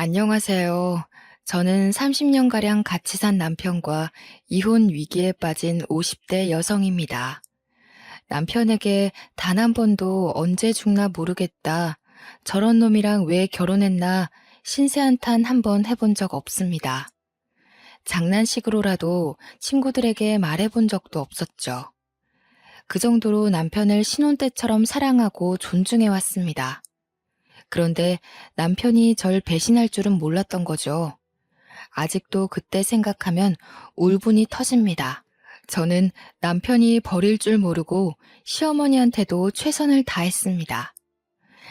안녕하세요. 저는 30년가량 같이 산 남편과 이혼 위기에 빠진 50대 여성입니다. 남편에게 단 한 번도 언제 죽나 모르겠다. 저런 놈이랑 왜 결혼했나 신세한탄 한 번 해본 적 없습니다. 장난식으로라도 친구들에게 말해본 적도 없었죠. 그 정도로 남편을 신혼 때처럼 사랑하고 존중해 왔습니다. 그런데 남편이 절 배신할 줄은 몰랐던 거죠. 아직도 그때 생각하면 울분이 터집니다. 저는 남편이 버릴 줄 모르고 시어머니한테도 최선을 다했습니다.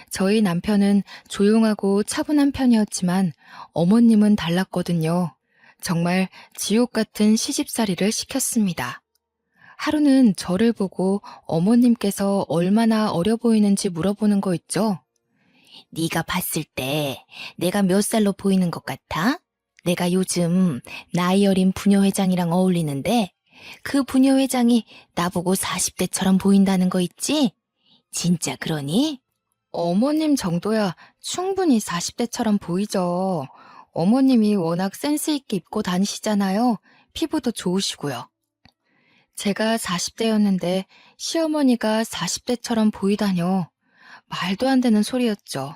저희 남편은 조용하고 차분한 편이었지만 어머님은 달랐거든요. 정말 지옥 같은 시집살이를 시켰습니다. 하루는 저를 보고 어머님께서 얼마나 어려 보이는지 물어보는 거 있죠? 네가 봤을 때 내가 몇 살로 보이는 것 같아? 내가 요즘 나이 어린 부녀회장이랑 어울리는데 그 부녀회장이 나보고 40대처럼 보인다는 거 있지? 진짜 그러니? 어머님 정도야 충분히 40대처럼 보이죠. 어머님이 워낙 센스 있게 입고 다니시잖아요. 피부도 좋으시고요. 제가 40대였는데 시어머니가 40대처럼 보이다뇨. 말도 안 되는 소리였죠.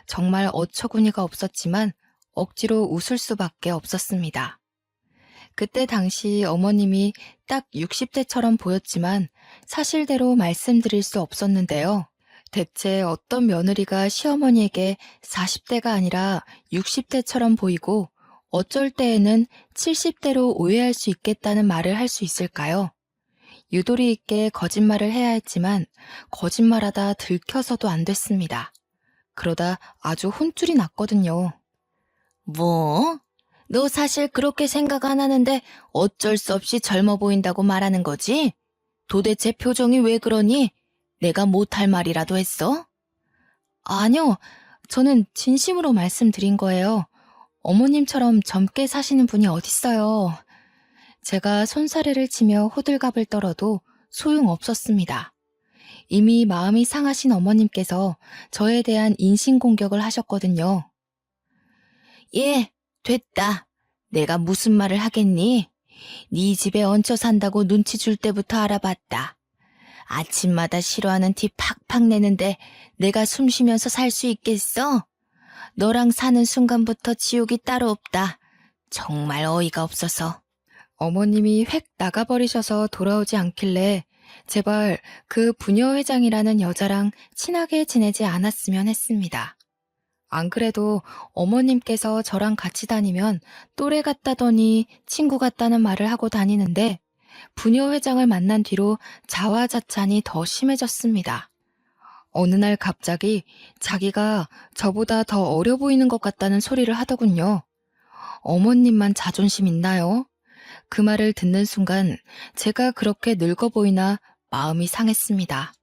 정말 어처구니가 없었지만 억지로 웃을 수밖에 없었습니다. 그때 당시 어머님이 딱 60대처럼 보였지만 사실대로 말씀드릴 수 없었는데요. 대체 어떤 며느리가 시어머니에게 40대가 아니라 60대처럼 보이고 어쩔 때에는 70대로 오해할 수 있겠다는 말을 할 수 있을까요? 유도리 있게 거짓말을 해야 했지만 거짓말하다 들켜서도 안 됐습니다. 그러다 아주 혼쭐이 났거든요. 뭐? 너 사실 그렇게 생각 안 하는데 어쩔 수 없이 젊어 보인다고 말하는 거지? 도대체 표정이 왜 그러니? 내가 못할 말이라도 했어? 아니요, 저는 진심으로 말씀드린 거예요. 어머님처럼 젊게 사시는 분이 어딨어요. 제가 손사래를 치며 호들갑을 떨어도 소용없었습니다. 이미 마음이 상하신 어머님께서 저에 대한 인신공격을 하셨거든요. 예, 됐다. 내가 무슨 말을 하겠니? 네 집에 얹혀 산다고 눈치 줄 때부터 알아봤다. 아침마다 싫어하는 티 팍팍 내는데 내가 숨 쉬면서 살 수 있겠어? 너랑 사는 순간부터 지옥이 따로 없다. 정말 어이가 없어서. 어머님이 획 나가버리셔서 돌아오지 않길래 제발 그 부녀회장이라는 여자랑 친하게 지내지 않았으면 했습니다. 안 그래도 어머님께서 저랑 같이 다니면 또래 같다더니 친구 같다는 말을 하고 다니는데 부녀회장을 만난 뒤로 자화자찬이 더 심해졌습니다. 어느 날 갑자기 자기가 저보다 더 어려 보이는 것 같다는 소리를 하더군요. 어머님만 자존심 있나요? 그 말을 듣는 순간 제가 그렇게 늙어 보이나 마음이 상했습니다.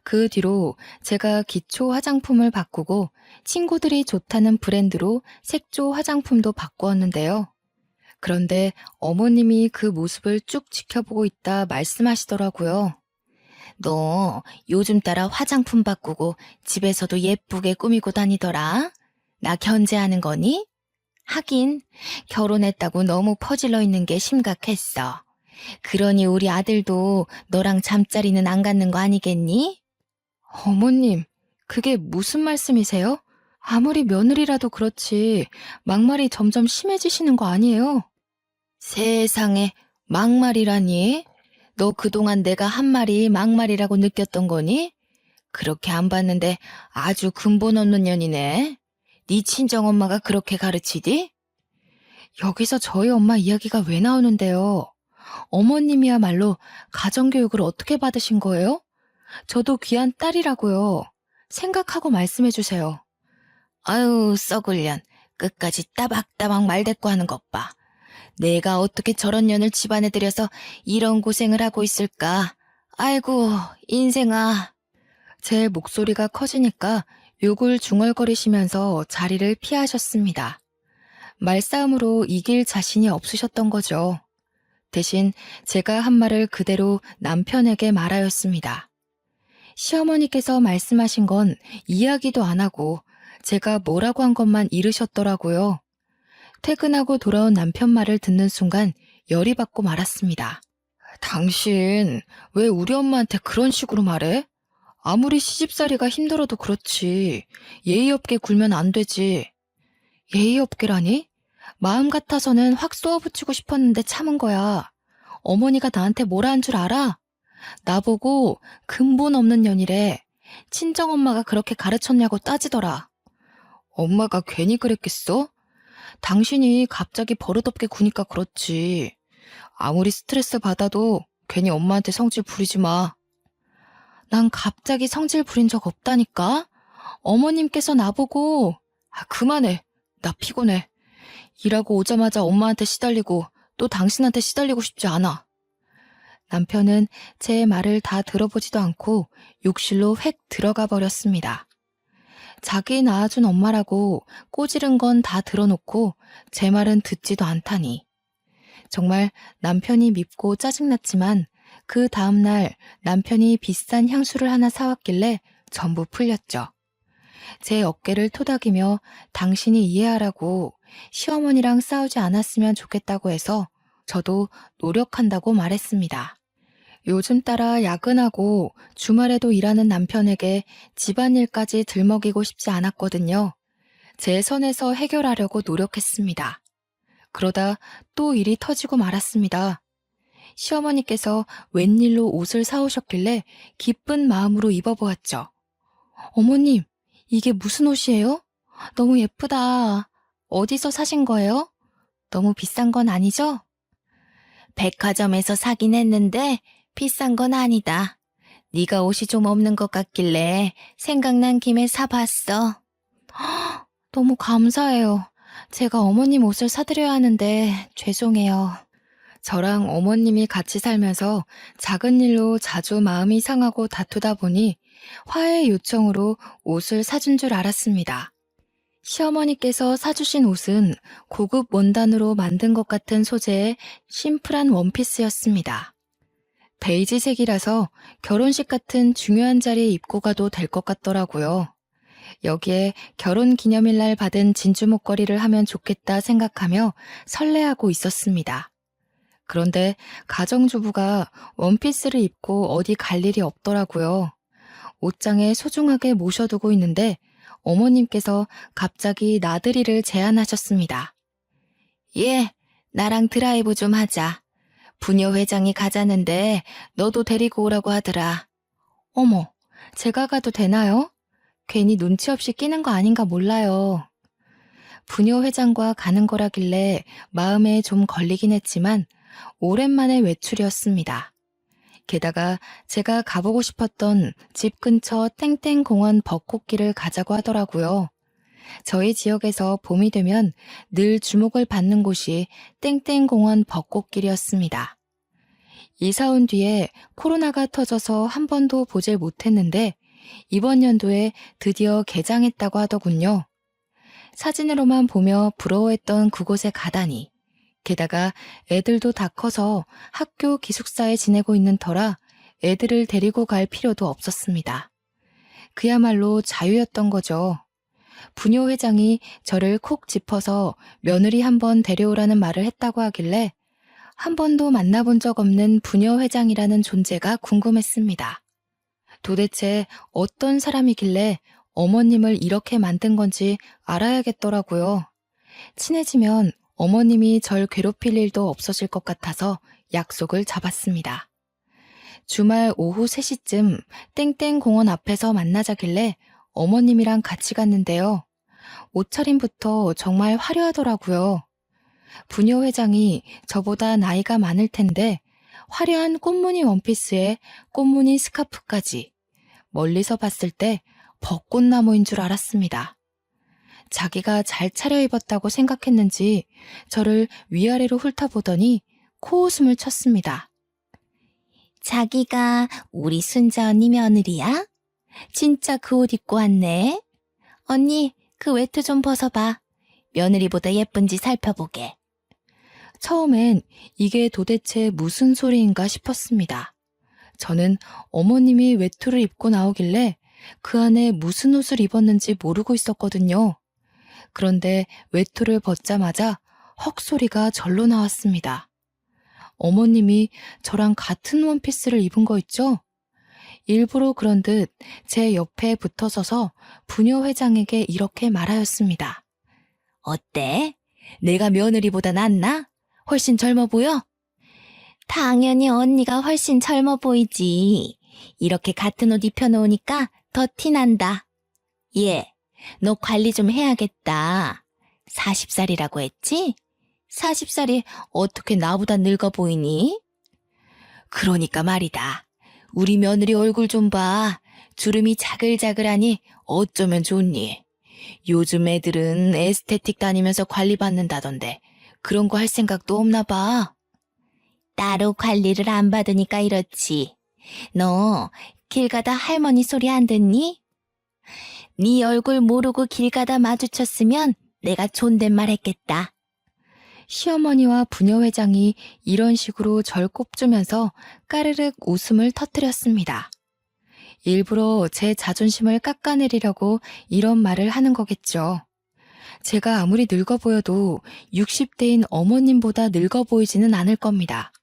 그 뒤로 제가 기초 화장품을 바꾸고 친구들이 좋다는 브랜드로 색조 화장품도 바꾸었는데요. 그런데 어머님이 그 모습을 쭉 지켜보고 있다 말씀하시더라고요. 너 요즘 따라 화장품 바꾸고 집에서도 예쁘게 꾸미고 다니더라. 나 견제하는 거니? 하긴 결혼했다고 너무 퍼질러 있는 게 심각했어. 그러니 우리 아들도 너랑 잠자리는 안 갖는 거 아니겠니? 어머님, 그게 무슨 말씀이세요? 아무리 며느리라도 그렇지 막말이 점점 심해지시는 거 아니에요? 세상에 막말이라니? 너 그동안 내가 한 말이 막말이라고 느꼈던 거니? 그렇게 안 봤는데 아주 근본 없는 년이네. 네 친정엄마가 그렇게 가르치디? 여기서 저희 엄마 이야기가 왜 나오는데요? 어머님이야말로 가정교육을 어떻게 받으신 거예요? 저도 귀한 딸이라고요. 생각하고 말씀해 주세요. 아유, 썩을 년. 끝까지 따박따박 말대꾸 하는 것 봐. 내가 어떻게 저런 년을 집안에 들여서 이런 고생을 하고 있을까? 아이고, 인생아. 제 목소리가 커지니까 욕을 중얼거리시면서 자리를 피하셨습니다. 말싸움으로 이길 자신이 없으셨던 거죠. 대신 제가 한 말을 그대로 남편에게 말하였습니다. 시어머니께서 말씀하신 건 이야기도 안 하고 제가 뭐라고 한 것만 잃으셨더라고요. 퇴근하고 돌아온 남편 말을 듣는 순간 열이 받고 말았습니다. 당신 왜 우리 엄마한테 그런 식으로 말해? 아무리 시집살이가 힘들어도 그렇지. 예의 없게 굴면 안 되지. 예의 없게라니? 마음 같아서는 확 쏘아붙이고 싶었는데 참은 거야. 어머니가 나한테 뭐라 한 줄 알아? 나보고 근본 없는 년이래. 친정엄마가 그렇게 가르쳤냐고 따지더라. 엄마가 괜히 그랬겠어? 당신이 갑자기 버릇없게 구니까 그렇지. 아무리 스트레스 받아도 괜히 엄마한테 성질 부리지 마. 난 갑자기 성질 부린 적 없다니까? 어머님께서 나보고, 그만해. 나 피곤해. 일하고 오자마자 엄마한테 시달리고 또 당신한테 시달리고 싶지 않아. 남편은 제 말을 다 들어보지도 않고 욕실로 획 들어가 버렸습니다. 자기 낳아준 엄마라고 꼬지른 건 다 들어놓고 제 말은 듣지도 않다니. 정말 남편이 밉고 짜증났지만 그 다음날 남편이 비싼 향수를 하나 사왔길래 전부 풀렸죠. 제 어깨를 토닥이며 당신이 이해하라고 시어머니랑 싸우지 않았으면 좋겠다고 해서 저도 노력한다고 말했습니다. 요즘 따라 야근하고 주말에도 일하는 남편에게 집안일까지 들먹이고 싶지 않았거든요. 제 선에서 해결하려고 노력했습니다. 그러다 또 일이 터지고 말았습니다. 시어머니께서 웬일로 옷을 사오셨길래 기쁜 마음으로 입어보았죠. 어머님, 이게 무슨 옷이에요? 너무 예쁘다. 어디서 사신 거예요? 너무 비싼 건 아니죠? 백화점에서 사긴 했는데 비싼 건 아니다. 네가 옷이 좀 없는 것 같길래 생각난 김에 사봤어. 너무 감사해요. 제가 어머님 옷을 사드려야 하는데 죄송해요. 저랑 어머님이 같이 살면서 작은 일로 자주 마음이 상하고 다투다 보니 화해 요청으로 옷을 사준 줄 알았습니다. 시어머니께서 사주신 옷은 고급 원단으로 만든 것 같은 소재의 심플한 원피스였습니다. 베이지색이라서 결혼식 같은 중요한 자리에 입고 가도 될 것 같더라고요. 여기에 결혼 기념일날 받은 진주 목걸이를 하면 좋겠다 생각하며 설레하고 있었습니다. 그런데 가정주부가 원피스를 입고 어디 갈 일이 없더라고요. 옷장에 소중하게 모셔두고 있는데 어머님께서 갑자기 나들이를 제안하셨습니다. 예, 나랑 드라이브 좀 하자. 부녀 회장이 가자는데 너도 데리고 오라고 하더라. 어머, 제가 가도 되나요? 괜히 눈치 없이 끼는 거 아닌가 몰라요. 부녀 회장과 가는 거라길래 마음에 좀 걸리긴 했지만 오랜만에 외출이었습니다. 게다가 제가 가보고 싶었던 집 근처 땡땡공원 벚꽃길을 가자고 하더라고요. 저희 지역에서 봄이 되면 늘 주목을 받는 곳이 땡땡공원 벚꽃길이었습니다. 이사 온 뒤에 코로나가 터져서 한 번도 보질 못했는데 이번 연도에 드디어 개장했다고 하더군요. 사진으로만 보며 부러워했던 그곳에 가다니. 게다가 애들도 다 커서 학교 기숙사에 지내고 있는 터라 애들을 데리고 갈 필요도 없었습니다. 그야말로 자유였던 거죠. 부녀 회장이 저를 콕 짚어서 며느리 한번 데려오라는 말을 했다고 하길래 한 번도 만나본 적 없는 부녀 회장이라는 존재가 궁금했습니다. 도대체 어떤 사람이길래 어머님을 이렇게 만든 건지 알아야겠더라고요. 친해지면 어머님이 절 괴롭힐 일도 없어질 것 같아서 약속을 잡았습니다. 주말 오후 3시쯤 땡땡공원 앞에서 만나자길래 어머님이랑 같이 갔는데요. 옷차림부터 정말 화려하더라고요. 부녀 회장이 저보다 나이가 많을 텐데 화려한 꽃무늬 원피스에 꽃무늬 스카프까지 멀리서 봤을 때 벚꽃나무인 줄 알았습니다. 자기가 잘 차려입었다고 생각했는지 저를 위아래로 훑어보더니 코웃음을 쳤습니다. 자기가 우리 순자 언니 며느리야? 진짜 그 옷 입고 왔네. 언니, 그 외투 좀 벗어봐. 며느리보다 예쁜지 살펴보게. 처음엔 이게 도대체 무슨 소리인가 싶었습니다. 저는 어머님이 외투를 입고 나오길래 그 안에 무슨 옷을 입었는지 모르고 있었거든요. 그런데 외투를 벗자마자 헉 소리가 절로 나왔습니다. 어머님이 저랑 같은 원피스를 입은 거 있죠? 일부러 그런 듯 제 옆에 붙어서서 부녀 회장에게 이렇게 말하였습니다. 어때? 내가 며느리보다 낫나? 훨씬 젊어 보여? 당연히 언니가 훨씬 젊어 보이지. 이렇게 같은 옷 입혀놓으니까 더 티난다. 얘, 너 관리 좀 해야겠다. 40살이라고 했지? 40살이 어떻게 나보다 늙어 보이니? 그러니까 말이다. 우리 며느리 얼굴 좀 봐. 주름이 자글자글하니 어쩌면 좋니? 요즘 애들은 에스테틱 다니면서 관리 받는다던데 그런 거 할 생각도 없나 봐. 따로 관리를 안 받으니까 이렇지. 너 길 가다 할머니 소리 안 듣니? 네 얼굴 모르고 길 가다 마주쳤으면 내가 존댓말 했겠다. 시어머니와 부녀 회장이 이런 식으로 절 꼽주면서 까르륵 웃음을 터뜨렸습니다. 일부러 제 자존심을 깎아내리려고 이런 말을 하는 거겠죠. 제가 아무리 늙어 보여도 60대인 어머님보다 늙어 보이지는 않을 겁니다.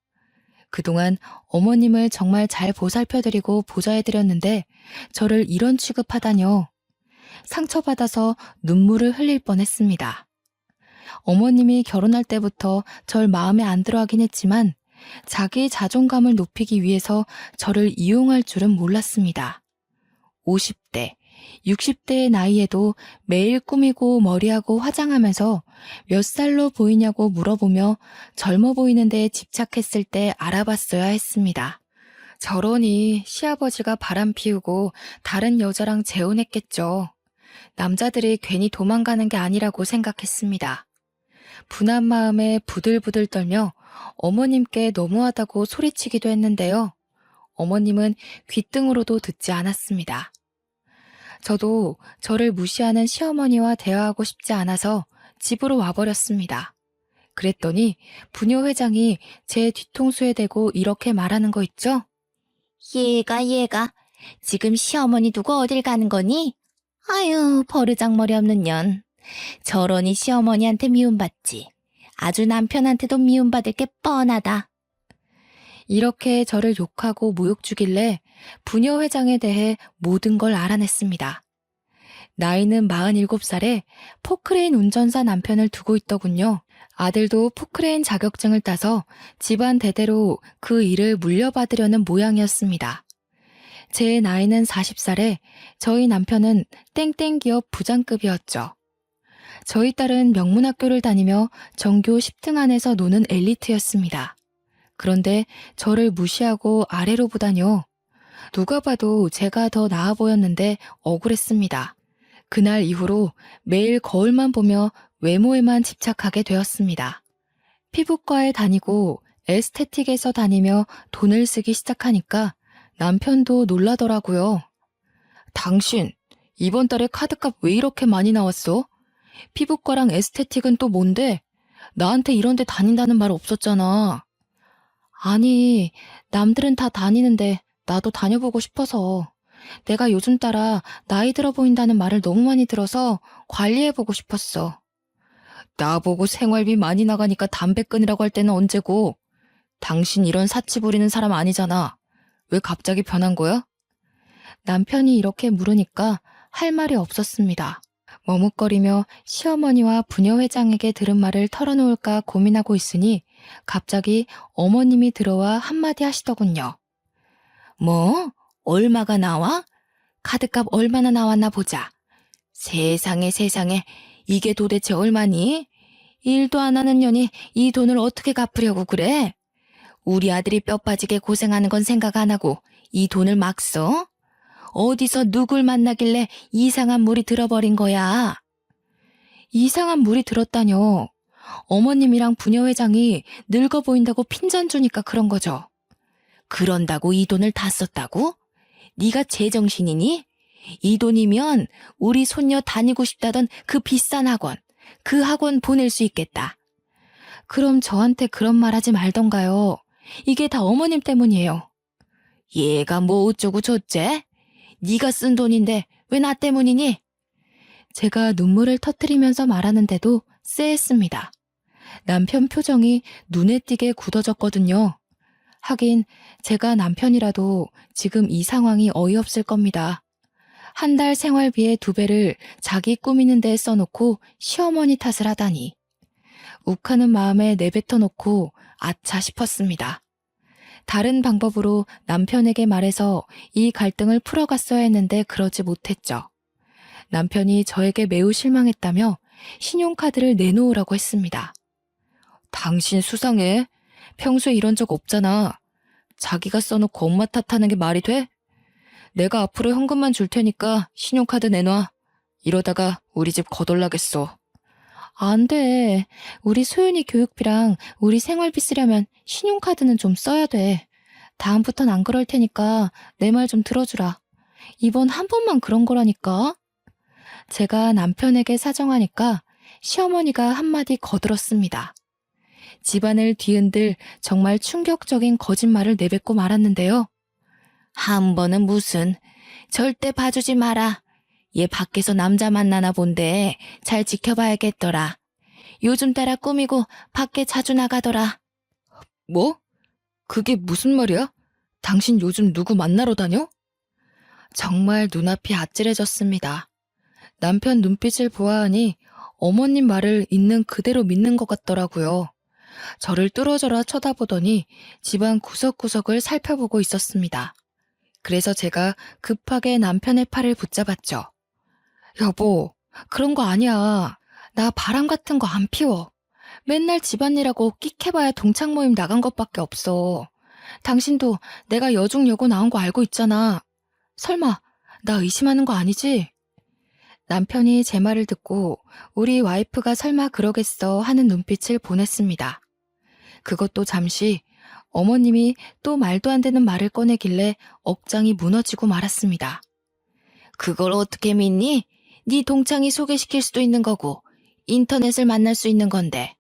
그동안 어머님을 정말 잘 보살펴드리고 보좌해드렸는데 저를 이런 취급하다뇨. 상처받아서 눈물을 흘릴 뻔했습니다. 어머님이 결혼할 때부터 절 마음에 안 들어 하긴 했지만 자기 자존감을 높이기 위해서 저를 이용할 줄은 몰랐습니다. 50대, 60대의 나이에도 매일 꾸미고 머리하고 화장하면서 몇 살로 보이냐고 물어보며 젊어 보이는 데에 집착했을 때 알아봤어야 했습니다. 저러니 시아버지가 바람 피우고 다른 여자랑 재혼했겠죠. 남자들이 괜히 도망가는 게 아니라고 생각했습니다. 분한 마음에 부들부들 떨며 어머님께 너무하다고 소리치기도 했는데요. 어머님은 귓등으로도 듣지 않았습니다. 저도 저를 무시하는 시어머니와 대화하고 싶지 않아서 집으로 와버렸습니다. 그랬더니 부녀 회장이 제 뒤통수에 대고 이렇게 말하는 거 있죠? 얘가 지금 시어머니 두고 어딜 가는 거니? 아유 버르장머리 없는 년. 저러니 시어머니한테 미움받지. 아주 남편한테도 미움받을 게 뻔하다. 이렇게 저를 욕하고 모욕 주길래 부녀 회장에 대해 모든 걸 알아냈습니다. 나이는 47살에 포크레인 운전사 남편을 두고 있더군요. 아들도 포크레인 자격증을 따서 집안 대대로 그 일을 물려받으려는 모양이었습니다. 제 나이는 40살에 저희 남편은 땡땡 기업 부장급이었죠. 저희 딸은 명문학교를 다니며 전교 10등 안에서 노는 엘리트였습니다. 그런데 저를 무시하고 아래로 보다뇨. 누가 봐도 제가 더 나아 보였는데 억울했습니다. 그날 이후로 매일 거울만 보며 외모에만 집착하게 되었습니다. 피부과에 다니고 에스테틱에서 다니며 돈을 쓰기 시작하니까 남편도 놀라더라고요. 당신, 이번 달에 카드값 왜 이렇게 많이 나왔어? 피부과랑 에스테틱은 또 뭔데? 나한테 이런 데 다닌다는 말 없었잖아. 아니, 남들은 다 다니는데 나도 다녀보고 싶어서. 내가 요즘 따라 나이 들어 보인다는 말을 너무 많이 들어서 관리해보고 싶었어. 나보고 생활비 많이 나가니까 담배 끊으라고 할 때는 언제고? 당신 이런 사치 부리는 사람 아니잖아. 왜 갑자기 변한 거야? 남편이 이렇게 물으니까 할 말이 없었습니다. 머뭇거리며 시어머니와 부녀 회장에게 들은 말을 털어놓을까 고민하고 있으니 갑자기 어머님이 들어와 한마디 하시더군요. 뭐? 얼마가 나와? 카드값 얼마나 나왔나 보자. 세상에 이게 도대체 얼마니? 일도 안 하는 년이 이 돈을 어떻게 갚으려고 그래? 우리 아들이 뼈 빠지게 고생하는 건 생각 안 하고 이 돈을 막 써? 어디서 누굴 만나길래 이상한 물이 들어버린 거야? 이상한 물이 들었다뇨. 어머님이랑 부녀 회장이 늙어 보인다고 핀잔 주니까 그런 거죠. 그런다고 이 돈을 다 썼다고? 네가 제정신이니? 이 돈이면 우리 손녀 다니고 싶다던 그 비싼 학원, 그 학원 보낼 수 있겠다. 그럼 저한테 그런 말 하지 말던가요. 이게 다 어머님 때문이에요. 얘가 뭐 어쩌고 저째? 네가 쓴 돈인데 왜 나 때문이니? 제가 눈물을 터뜨리면서 말하는데도 쎄했습니다. 남편 표정이 눈에 띄게 굳어졌거든요. 하긴 제가 남편이라도 지금 이 상황이 어이없을 겁니다. 한 달 생활비의 2배를 자기 꾸미는 데 써놓고 시어머니 탓을 하다니. 욱하는 마음에 내뱉어 놓고 아차 싶었습니다. 다른 방법으로 남편에게 말해서 이 갈등을 풀어갔어야 했는데 그러지 못했죠. 남편이 저에게 매우 실망했다며 신용카드를 내놓으라고 했습니다. 당신 수상해. 평소에 이런 적 없잖아. 자기가 써놓고 엄마 탓하는 게 말이 돼? 내가 앞으로 현금만 줄 테니까 신용카드 내놔. 이러다가 우리 집 거덜나겠어. 안 돼. 우리 소윤이 교육비랑 우리 생활비 쓰려면 신용카드는 좀 써야 돼. 다음부턴 안 그럴 테니까 내 말 좀 들어주라. 이번 한 번만 그런 거라니까. 제가 남편에게 사정하니까 시어머니가 한마디 거들었습니다. 집안을 뒤흔들 정말 충격적인 거짓말을 내뱉고 말았는데요. 한 번은 무슨, 절대 봐주지 마라. 얘 밖에서 남자 만나나 본데 잘 지켜봐야겠더라. 요즘 따라 꾸미고 밖에 자주 나가더라. 뭐? 그게 무슨 말이야? 당신 요즘 누구 만나러 다녀? 정말 눈앞이 아찔해졌습니다. 남편 눈빛을 보아하니 어머님 말을 있는 그대로 믿는 것 같더라고요. 저를 뚫어져라 쳐다보더니 집안 구석구석을 살펴보고 있었습니다. 그래서 제가 급하게 남편의 팔을 붙잡았죠. 여보, 그런 거 아니야. 나 바람 같은 거 안 피워. 맨날 집안일하고 끽해봐야 동창 모임 나간 것밖에 없어. 당신도 내가 여중여고 나온 거 알고 있잖아. 설마 나 의심하는 거 아니지? 남편이 제 말을 듣고 우리 와이프가 설마 그러겠어 하는 눈빛을 보냈습니다. 그것도 잠시 어머님이 또 말도 안 되는 말을 꺼내길래 억장이 무너지고 말았습니다. 그걸 어떻게 믿니? 네 동창이 소개시킬 수도 있는 거고 인터넷을 만날 수 있는 건데.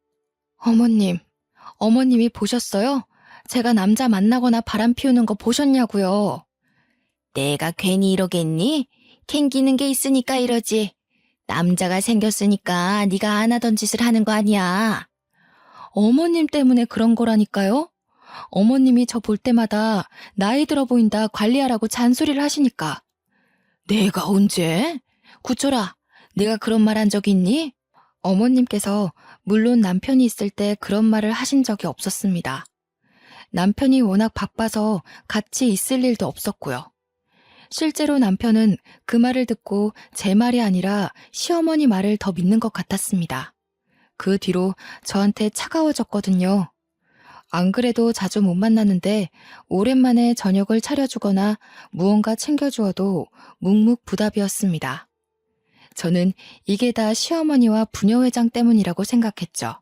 어머님이 보셨어요? 제가 남자 만나거나 바람 피우는 거 보셨냐고요? 내가 괜히 이러겠니? 캥기는 게 있으니까 이러지. 남자가 생겼으니까 네가 안 하던 짓을 하는 거 아니야. 어머님 때문에 그런 거라니까요? 어머님이 저 볼 때마다 나이 들어 보인다 관리하라고 잔소리를 하시니까. 내가 언제? 구초라, 내가 그런 말 한 적 있니? 어머님께서 물론 남편이 있을 때 그런 말을 하신 적이 없었습니다. 남편이 워낙 바빠서 같이 있을 일도 없었고요. 실제로 남편은 그 말을 듣고 제 말이 아니라 시어머니 말을 더 믿는 것 같았습니다. 그 뒤로 저한테 차가워졌거든요. 안 그래도 자주 못 만났는데 오랜만에 저녁을 차려주거나 무언가 챙겨주어도 묵묵부답이었습니다. 저는 이게 다 시어머니와 부녀회장 때문이라고 생각했죠.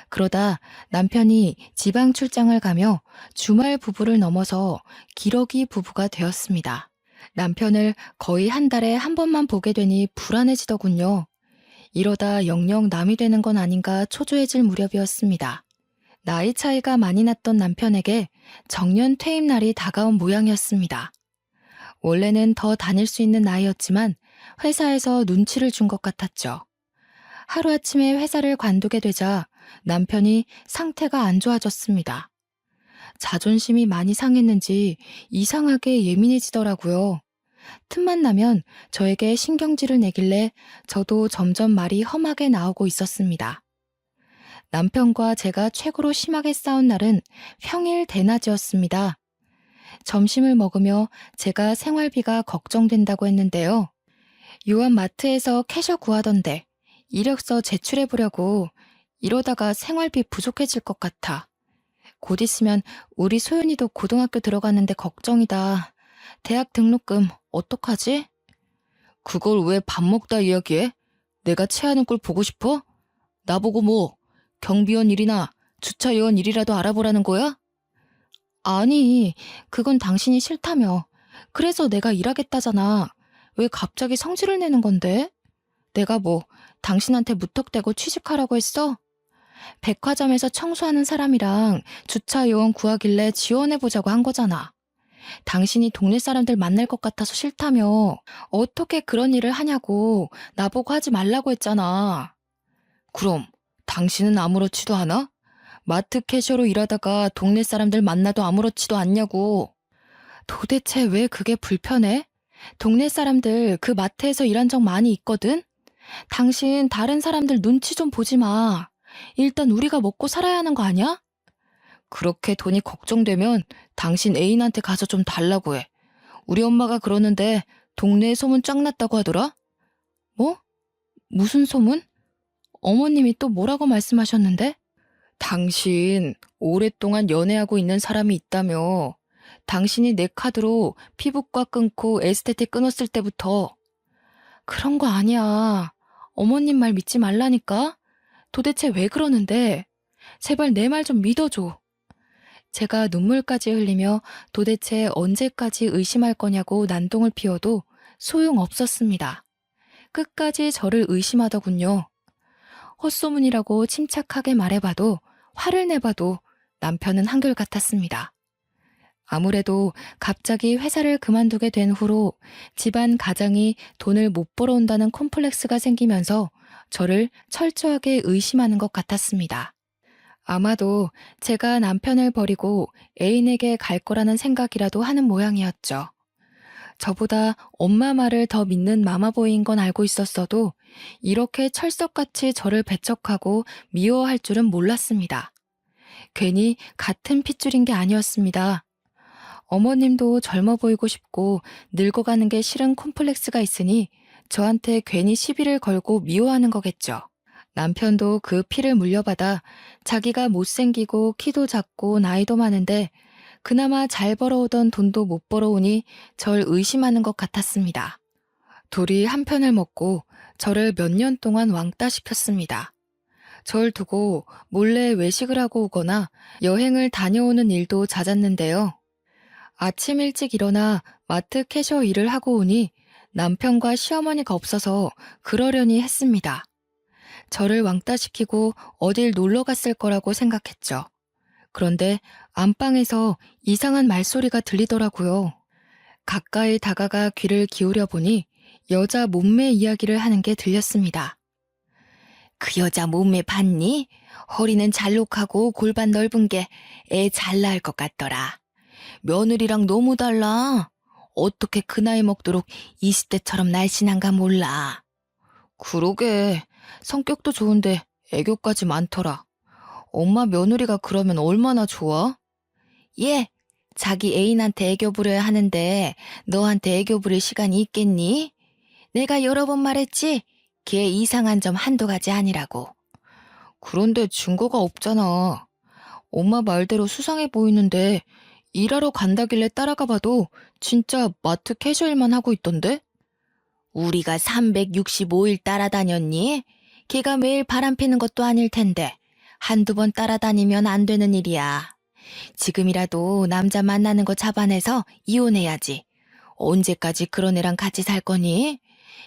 그러다 남편이 지방 출장을 가며 주말 부부를 넘어서 기러기 부부가 되었습니다. 남편을 거의 한 달에 한 번만 보게 되니 불안해지더군요. 이러다 영영 남이 되는 건 아닌가 초조해질 무렵이었습니다. 나이 차이가 많이 났던 남편에게 정년 퇴임 날이 다가온 모양이었습니다. 원래는 더 다닐 수 있는 나이였지만 회사에서 눈치를 준 것 같았죠. 하루아침에 회사를 관두게 되자 남편이 상태가 안 좋아졌습니다. 자존심이 많이 상했는지 이상하게 예민해지더라고요. 틈만 나면 저에게 신경질을 내길래 저도 점점 말이 험하게 나오고 있었습니다. 남편과 제가 최고로 심하게 싸운 날은 평일 대낮이었습니다. 점심을 먹으며 제가 생활비가 걱정된다고 했는데요. 요한 마트에서 캐셔 구하던데 이력서 제출해보려고. 이러다가 생활비 부족해질 것 같아. 곧 있으면 우리 소연이도 고등학교 들어가는데 걱정이다. 대학 등록금 어떡하지? 그걸 왜 밥 먹다 이야기해? 내가 체하는 꼴 보고 싶어? 나보고 뭐 경비원 일이나 주차요원 일이라도 알아보라는 거야? 아니, 그건 당신이 싫다며. 그래서 내가 일하겠다잖아. 왜 갑자기 성질을 내는 건데? 내가 뭐 당신한테 무턱대고 취직하라고 했어? 백화점에서 청소하는 사람이랑 주차요원 구하길래 지원해보자고 한 거잖아. 당신이 동네 사람들 만날 것 같아서 싫다며. 어떻게 그런 일을 하냐고 나보고 하지 말라고 했잖아. 그럼 당신은 아무렇지도 않아? 마트 캐셔로 일하다가 동네 사람들 만나도 아무렇지도 않냐고. 도대체 왜 그게 불편해? 동네 사람들 그 마트에서 일한 적 많이 있거든? 당신 다른 사람들 눈치 좀 보지 마. 일단 우리가 먹고 살아야 하는 거 아니야? 그렇게 돈이 걱정되면 당신 애인한테 가서 좀 달라고 해. 우리 엄마가 그러는데 동네에 소문 쫙 났다고 하더라? 뭐? 무슨 소문? 어머님이 또 뭐라고 말씀하셨는데? 당신 오랫동안 연애하고 있는 사람이 있다며. 당신이 내 카드로 피부과 끊고 에스테틱 끊었을 때부터. 그런 거 아니야. 어머님 말 믿지 말라니까? 도대체 왜 그러는데? 제발 내 말 좀 믿어줘. 제가 눈물까지 흘리며 도대체 언제까지 의심할 거냐고 난동을 피워도 소용없었습니다. 끝까지 저를 의심하더군요. 헛소문이라고 침착하게 말해봐도 화를 내봐도 남편은 한결같았습니다. 아무래도 갑자기 회사를 그만두게 된 후로 집안 가장이 돈을 못 벌어온다는 콤플렉스가 생기면서 저를 철저하게 의심하는 것 같았습니다. 아마도 제가 남편을 버리고 애인에게 갈 거라는 생각이라도 하는 모양이었죠. 저보다 엄마 말을 더 믿는 마마보이인 건 알고 있었어도 이렇게 철석같이 저를 배척하고 미워할 줄은 몰랐습니다. 괜히 같은 핏줄인 게 아니었습니다. 어머님도 젊어 보이고 싶고 늙어가는 게 싫은 콤플렉스가 있으니 저한테 괜히 시비를 걸고 미워하는 거겠죠. 남편도 그 피를 물려받아 자기가 못생기고 키도 작고 나이도 많은데 그나마 잘 벌어오던 돈도 못 벌어오니 절 의심하는 것 같았습니다. 둘이 한 편을 먹고 저를 몇 년 동안 왕따시켰습니다. 절 두고 몰래 외식을 하고 오거나 여행을 다녀오는 일도 잦았는데요. 아침 일찍 일어나 마트 캐셔 일을 하고 오니 남편과 시어머니가 없어서 그러려니 했습니다. 저를 왕따시키고 어딜 놀러 갔을 거라고 생각했죠. 그런데 안방에서 이상한 말소리가 들리더라고요. 가까이 다가가 귀를 기울여 보니 여자 몸매 이야기를 하는 게 들렸습니다. 그 여자 몸매 봤니? 허리는 잘록하고 골반 넓은 게 애 잘 낳을 것 같더라. 며느리랑 너무 달라. 어떻게 그 나이 먹도록 20대처럼 날씬한가 몰라. 그러게. 성격도 좋은데 애교까지 많더라. 엄마 며느리가 그러면 얼마나 좋아? 얘, 자기 애인한테 애교 부려야 하는데 너한테 애교 부릴 시간이 있겠니? 내가 여러 번 말했지? 걔 이상한 점 한두 가지 아니라고. 그런데 증거가 없잖아. 엄마 말대로 수상해 보이는데 일하러 간다길래 따라가 봐도 진짜 마트 캐셔일만 하고 있던데? 우리가 365일 따라다녔니? 걔가 매일 바람 피는 것도 아닐 텐데 한두 번 따라다니면 안 되는 일이야. 지금이라도 남자 만나는 거 잡아내서 이혼해야지. 언제까지 그런 애랑 같이 살 거니?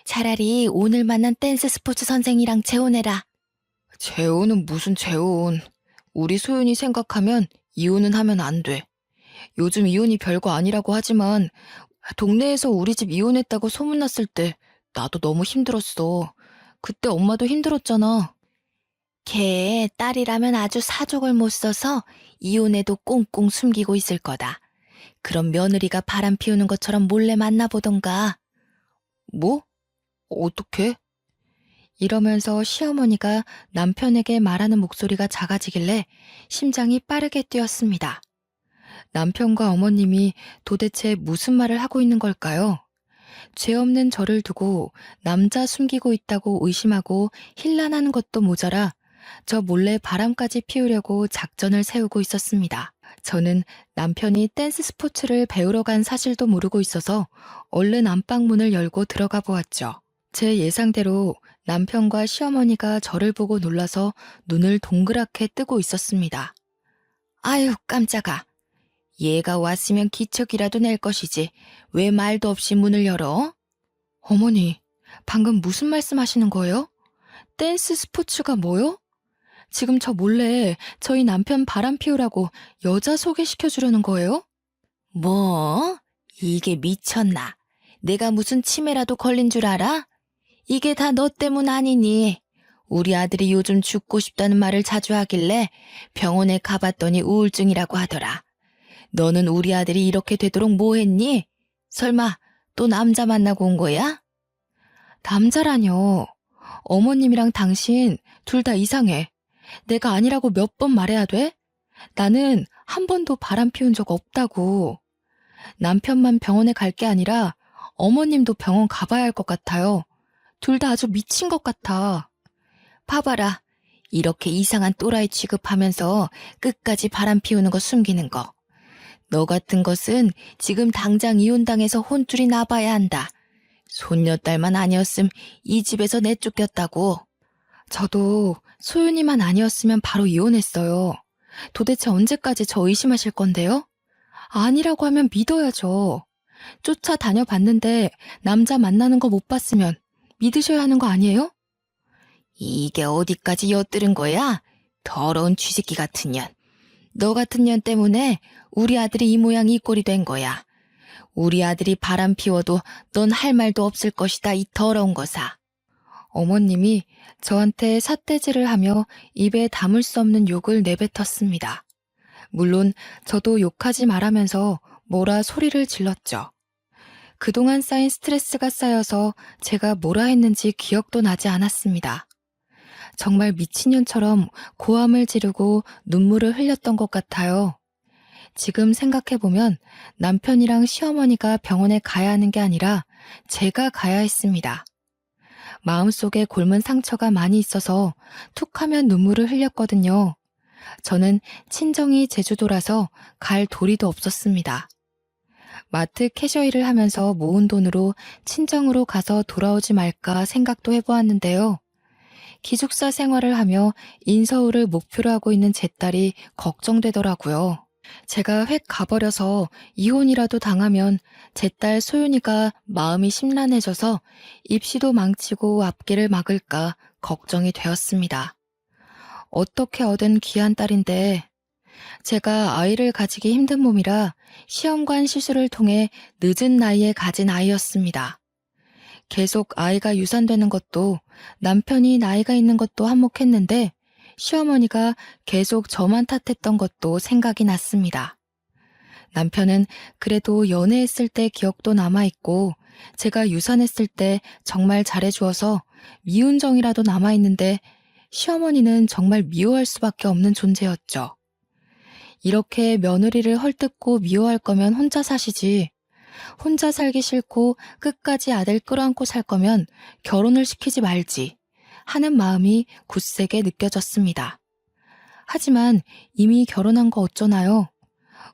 차라리 오늘 만난 댄스 스포츠 선생이랑 재혼해라. 재혼은 무슨 재혼. 우리 소윤이 생각하면 이혼은 하면 안 돼. 요즘 이혼이 별거 아니라고 하지만 동네에서 우리 집 이혼했다고 소문났을 때 나도 너무 힘들었어. 그때 엄마도 힘들었잖아. 걔 딸이라면 아주 사족을 못 써서 이혼해도 꽁꽁 숨기고 있을 거다. 그럼 며느리가 바람 피우는 것처럼 몰래 만나보던가. 뭐? 어떻게? 이러면서 시어머니가 남편에게 말하는 목소리가 작아지길래 심장이 빠르게 뛰었습니다. 남편과 어머님이 도대체 무슨 말을 하고 있는 걸까요? 죄 없는 저를 두고 남자 숨기고 있다고 의심하고 힐난하는 것도 모자라 저 몰래 바람까지 피우려고 작전을 세우고 있었습니다. 저는 남편이 댄스 스포츠를 배우러 간 사실도 모르고 있어서 얼른 안방문을 열고 들어가 보았죠. 제 예상대로 남편과 시어머니가 저를 보고 놀라서 눈을 동그랗게 뜨고 있었습니다. 아유, 깜짝아. 얘가 왔으면 기척이라도 낼 것이지. 왜 말도 없이 문을 열어? 어머니, 방금 무슨 말씀하시는 거예요? 댄스 스포츠가 뭐요? 지금 저 몰래 저희 남편 바람 피우라고 여자 소개시켜 주려는 거예요? 뭐? 이게 미쳤나? 내가 무슨 치매라도 걸린 줄 알아? 이게 다 너 때문 아니니? 우리 아들이 요즘 죽고 싶다는 말을 자주 하길래 병원에 가봤더니 우울증이라고 하더라. 너는 우리 아들이 이렇게 되도록 뭐 했니? 설마 또 남자 만나고 온 거야? 남자라뇨. 어머님이랑 당신 둘 다 이상해. 내가 아니라고 몇 번 말해야 돼? 나는 한 번도 바람 피운 적 없다고. 남편만 병원에 갈 게 아니라 어머님도 병원 가봐야 할 것 같아요. 둘 다 아주 미친 것 같아. 봐봐라. 이렇게 이상한 또라이 취급하면서 끝까지 바람 피우는 거 숨기는 거. 너 같은 것은 지금 당장 이혼당해서 혼쭐이 나봐야 한다. 손녀딸만 아니었음 이 집에서 내쫓겼다고. 저도 소윤이만 아니었으면 바로 이혼했어요. 도대체 언제까지 저 의심하실 건데요? 아니라고 하면 믿어야죠. 쫓아다녀봤는데 남자 만나는 거 못 봤으면 믿으셔야 하는 거 아니에요? 이게 어디까지 엿들은 거야? 더러운 쥐새끼 같은 년. 너 같은 년 때문에 우리 아들이 이 모양 이 꼴이 된 거야. 우리 아들이 바람 피워도 넌 할 말도 없을 것이다, 이 더러운 거사. 어머님이 저한테 삿대질을 하며 입에 담을 수 없는 욕을 내뱉었습니다. 물론 저도 욕하지 말라면서 뭐라 소리를 질렀죠. 그동안 쌓인 스트레스가 쌓여서 제가 뭐라 했는지 기억도 나지 않았습니다. 정말 미친년처럼 고함을 지르고 눈물을 흘렸던 것 같아요. 지금 생각해보면 남편이랑 시어머니가 병원에 가야 하는 게 아니라 제가 가야 했습니다. 마음속에 곪은 상처가 많이 있어서 툭 하면 눈물을 흘렸거든요. 저는 친정이 제주도라서 갈 도리도 없었습니다. 마트 캐셔 일을 하면서 모은 돈으로 친정으로 가서 돌아오지 말까 생각도 해보았는데요. 기숙사 생활을 하며 인서울을 목표로 하고 있는 제 딸이 걱정되더라고요. 제가 획 가버려서 이혼이라도 당하면 제 딸 소윤이가 마음이 심란해져서 입시도 망치고 앞길을 막을까 걱정이 되었습니다. 어떻게 얻은 귀한 딸인데 제가 아이를 가지기 힘든 몸이라 시험관 시술을 통해 늦은 나이에 가진 아이였습니다. 계속 아이가 유산되는 것도 남편이 나이가 있는 것도 한몫했는데 시어머니가 계속 저만 탓했던 것도 생각이 났습니다. 남편은 그래도 연애했을 때 기억도 남아있고 제가 유산했을 때 정말 잘해주어서 미운 정이라도 남아있는데 시어머니는 정말 미워할 수밖에 없는 존재였죠. 이렇게 며느리를 헐뜯고 미워할 거면 혼자 사시지. 혼자 살기 싫고 끝까지 아들 끌어안고 살 거면 결혼을 시키지 말지 하는 마음이 굳세게 느껴졌습니다. 하지만 이미 결혼한 거 어쩌나요?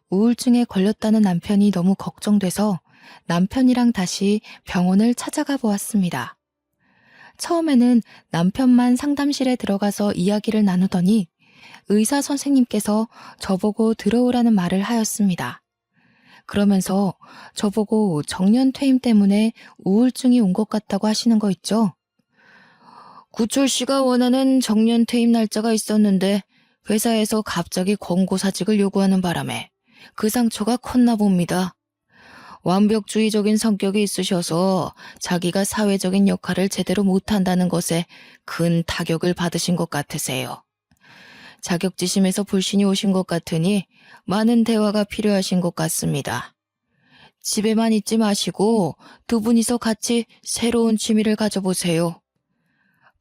우울증에 걸렸다는 남편이 너무 걱정돼서 남편이랑 다시 병원을 찾아가 보았습니다. 처음에는 남편만 상담실에 들어가서 이야기를 나누더니 의사 선생님께서 저보고 들어오라는 말을 하였습니다. 그러면서 저보고 정년퇴임 때문에 우울증이 온 것 같다고 하시는 거 있죠? 구철 씨가 원하는 정년퇴임 날짜가 있었는데 회사에서 갑자기 권고사직을 요구하는 바람에 그 상처가 컸나 봅니다. 완벽주의적인 성격이 있으셔서 자기가 사회적인 역할을 제대로 못한다는 것에 큰 타격을 받으신 것 같으세요. 자격지심에서 불신이 오신 것 같으니 많은 대화가 필요하신 것 같습니다. 집에만 있지 마시고 두 분이서 같이 새로운 취미를 가져보세요.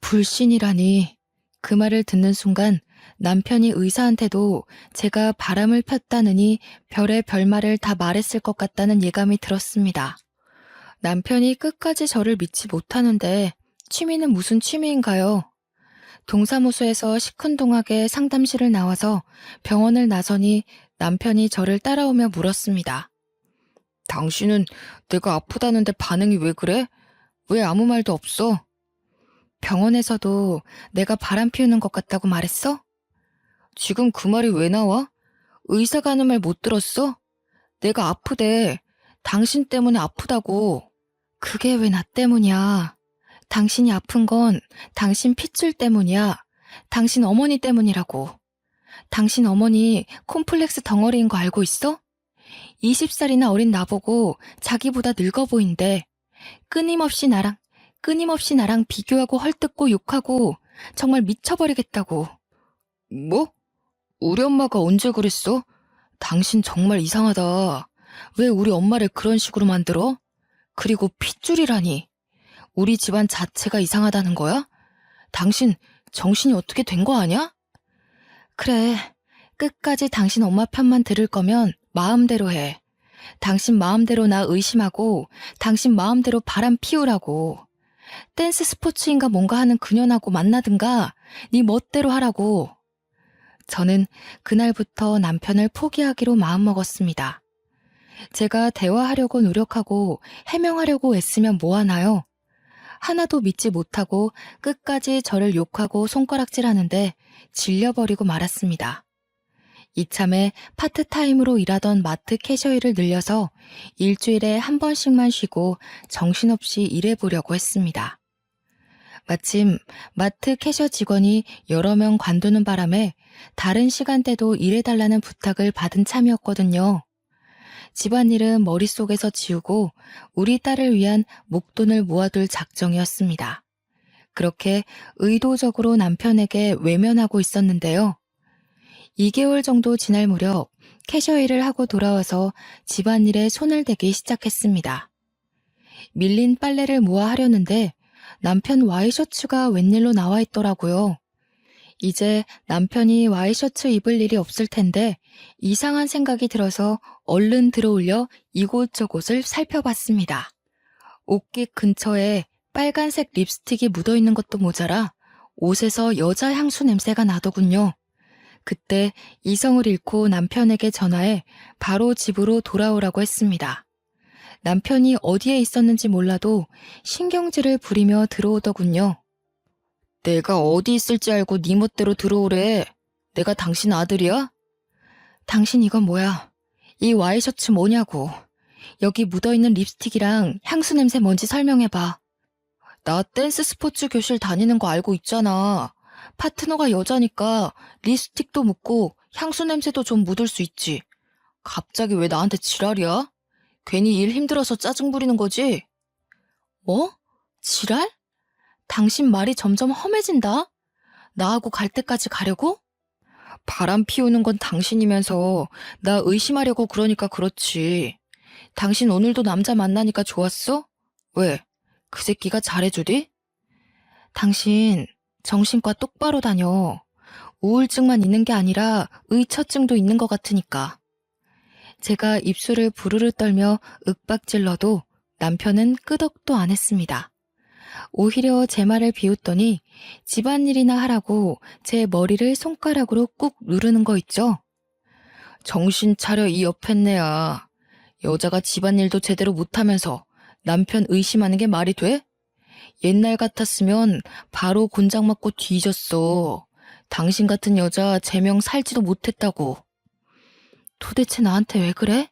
불신이라니. 그 말을 듣는 순간 남편이 의사한테도 제가 바람을 폈다느니 별의 별말을 다 말했을 것 같다는 예감이 들었습니다. 남편이 끝까지 저를 믿지 못하는데 취미는 무슨 취미인가요? 동사무소에서 시큰둥하게 상담실을 나와서 병원을 나서니 남편이 저를 따라오며 물었습니다. 당신은 내가 아프다는데 반응이 왜 그래? 왜 아무 말도 없어? 병원에서도 내가 바람 피우는 것 같다고 말했어? 지금 그 말이 왜 나와? 의사가 하는 말 못 들었어? 내가 아프대. 당신 때문에 아프다고. 그게 왜 나 때문이야? 당신이 아픈 건 당신 핏줄 때문이야. 당신 어머니 때문이라고. 당신 어머니 콤플렉스 덩어리인 거 알고 있어? 20살이나 어린 나보고 자기보다 늙어 보인대. 끊임없이 나랑 비교하고 헐뜯고 욕하고 정말 미쳐버리겠다고. 뭐? 우리 엄마가 언제 그랬어? 당신 정말 이상하다. 왜 우리 엄마를 그런 식으로 만들어? 그리고 핏줄이라니. 우리 집안 자체가 이상하다는 거야? 당신 정신이 어떻게 된 거 아냐? 그래, 끝까지 당신 엄마 편만 들을 거면 마음대로 해. 당신 마음대로 나 의심하고 당신 마음대로 바람 피우라고. 댄스 스포츠인가 뭔가 하는 그년하고 만나든가 네 멋대로 하라고. 저는 그날부터 남편을 포기하기로 마음먹었습니다. 제가 대화하려고 노력하고 해명하려고 애쓰면 뭐하나요? 하나도 믿지 못하고 끝까지 저를 욕하고 손가락질하는데 질려버리고 말았습니다. 이참에 파트타임으로 일하던 마트 캐셔일을 늘려서 일주일에 한 번씩만 쉬고 정신없이 일해보려고 했습니다. 마침 마트 캐셔 직원이 여러 명 관두는 바람에 다른 시간대도 일해달라는 부탁을 받은 참이었거든요. 집안일은 머릿속에서 지우고 우리 딸을 위한 목돈을 모아둘 작정이었습니다. 그렇게 의도적으로 남편에게 외면하고 있었는데요. 2개월 정도 지날 무렵 캐셔 일을 하고 돌아와서 집안일에 손을 대기 시작했습니다. 밀린 빨래를 모아 하려는데 남편 와이셔츠가 웬일로 나와 있더라고요. 이제 남편이 와이셔츠 입을 일이 없을 텐데 이상한 생각이 들어서 얼른 들어올려 이곳저곳을 살펴봤습니다. 옷깃 근처에 빨간색 립스틱이 묻어있는 것도 모자라 옷에서 여자 향수 냄새가 나더군요. 그때 이성을 잃고 남편에게 전화해 바로 집으로 돌아오라고 했습니다. 남편이 어디에 있었는지 몰라도 신경질을 부리며 들어오더군요. 내가 어디 있을지 알고 네 멋대로 들어오래. 내가 당신 아들이야? 당신 이건 뭐야? 이 와이셔츠 뭐냐고. 여기 묻어있는 립스틱이랑 향수 냄새 뭔지 설명해봐. 나 댄스 스포츠 교실 다니는 거 알고 있잖아. 파트너가 여자니까 립스틱도 묻고 향수 냄새도 좀 묻을 수 있지. 갑자기 왜 나한테 지랄이야? 괜히 일 힘들어서 짜증 부리는 거지? 뭐? 지랄? 당신 말이 점점 험해진다? 나하고 갈 때까지 가려고? 바람 피우는 건 당신이면서 나 의심하려고 그러니까 그렇지. 당신 오늘도 남자 만나니까 좋았어? 왜? 그 새끼가 잘해주디? 당신 정신과 똑바로 다녀. 우울증만 있는 게 아니라 의처증도 있는 것 같으니까. 제가 입술을 부르르 떨며 윽박질러도 남편은 끄덕도 안 했습니다. 오히려 제 말을 비웃더니 집안일이나 하라고 제 머리를 손가락으로 꾹 누르는 거 있죠? 정신 차려 이 옆했네야. 여자가 집안일도 제대로 못하면서 남편 의심하는 게 말이 돼? 옛날 같았으면 바로 곤장 맞고 뒤졌어. 당신 같은 여자 제명 살지도 못했다고. 도대체 나한테 왜 그래?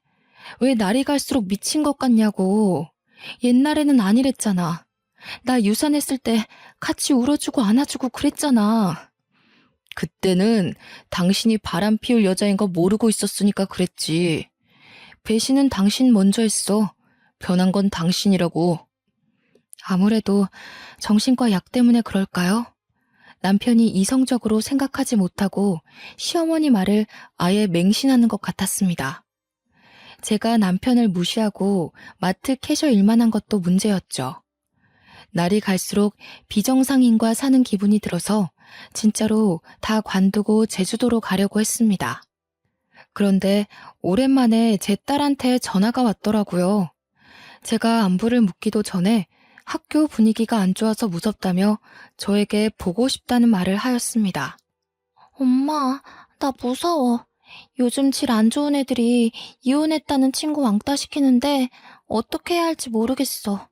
왜 날이 갈수록 미친 것 같냐고. 옛날에는 아니랬잖아. 나 유산했을 때 같이 울어주고 안아주고 그랬잖아. 그때는 당신이 바람 피울 여자인 거 모르고 있었으니까 그랬지. 배신은 당신 먼저 했어. 변한 건 당신이라고. 아무래도 정신과 약 때문에 그럴까요? 남편이 이성적으로 생각하지 못하고 시어머니 말을 아예 맹신하는 것 같았습니다. 제가 남편을 무시하고 마트 캐셔 일만 한 것도 문제였죠. 날이 갈수록 비정상인과 사는 기분이 들어서 진짜로 다 관두고 제주도로 가려고 했습니다. 그런데 오랜만에 제 딸한테 전화가 왔더라고요. 제가 안부를 묻기도 전에 학교 분위기가 안 좋아서 무섭다며 저에게 보고 싶다는 말을 하였습니다. 엄마, 나 무서워. 요즘 질 안 좋은 애들이 이혼했다는 친구 왕따 시키는데 어떻게 해야 할지 모르겠어.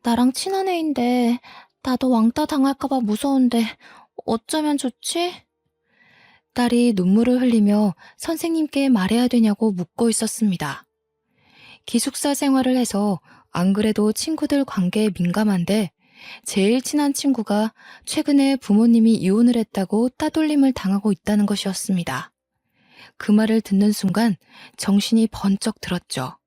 나랑 친한 애인데 나도 왕따 당할까봐 무서운데 어쩌면 좋지? 딸이 눈물을 흘리며 선생님께 말해야 되냐고 묻고 있었습니다. 기숙사 생활을 해서 안 그래도 친구들 관계에 민감한데 제일 친한 친구가 최근에 부모님이 이혼을 했다고 따돌림을 당하고 있다는 것이었습니다. 그 말을 듣는 순간 정신이 번쩍 들었죠.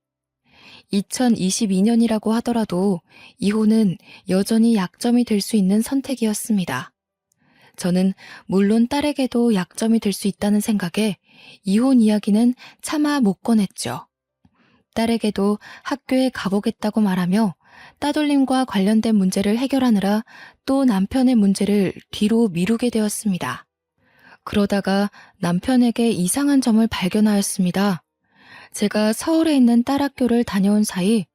2022년이라고 하더라도 이혼은 여전히 약점이 될 수 있는 선택이었습니다. 저는 물론 딸에게도 약점이 될 수 있다는 생각에 이혼 이야기는 차마 못 꺼냈죠. 딸에게도 학교에 가보겠다고 말하며 따돌림과 관련된 문제를 해결하느라 또 남편의 문제를 뒤로 미루게 되었습니다. 그러다가 남편에게 이상한 점을 발견하였습니다. 제가 서울에 있는 딸 학교를 다녀온 사이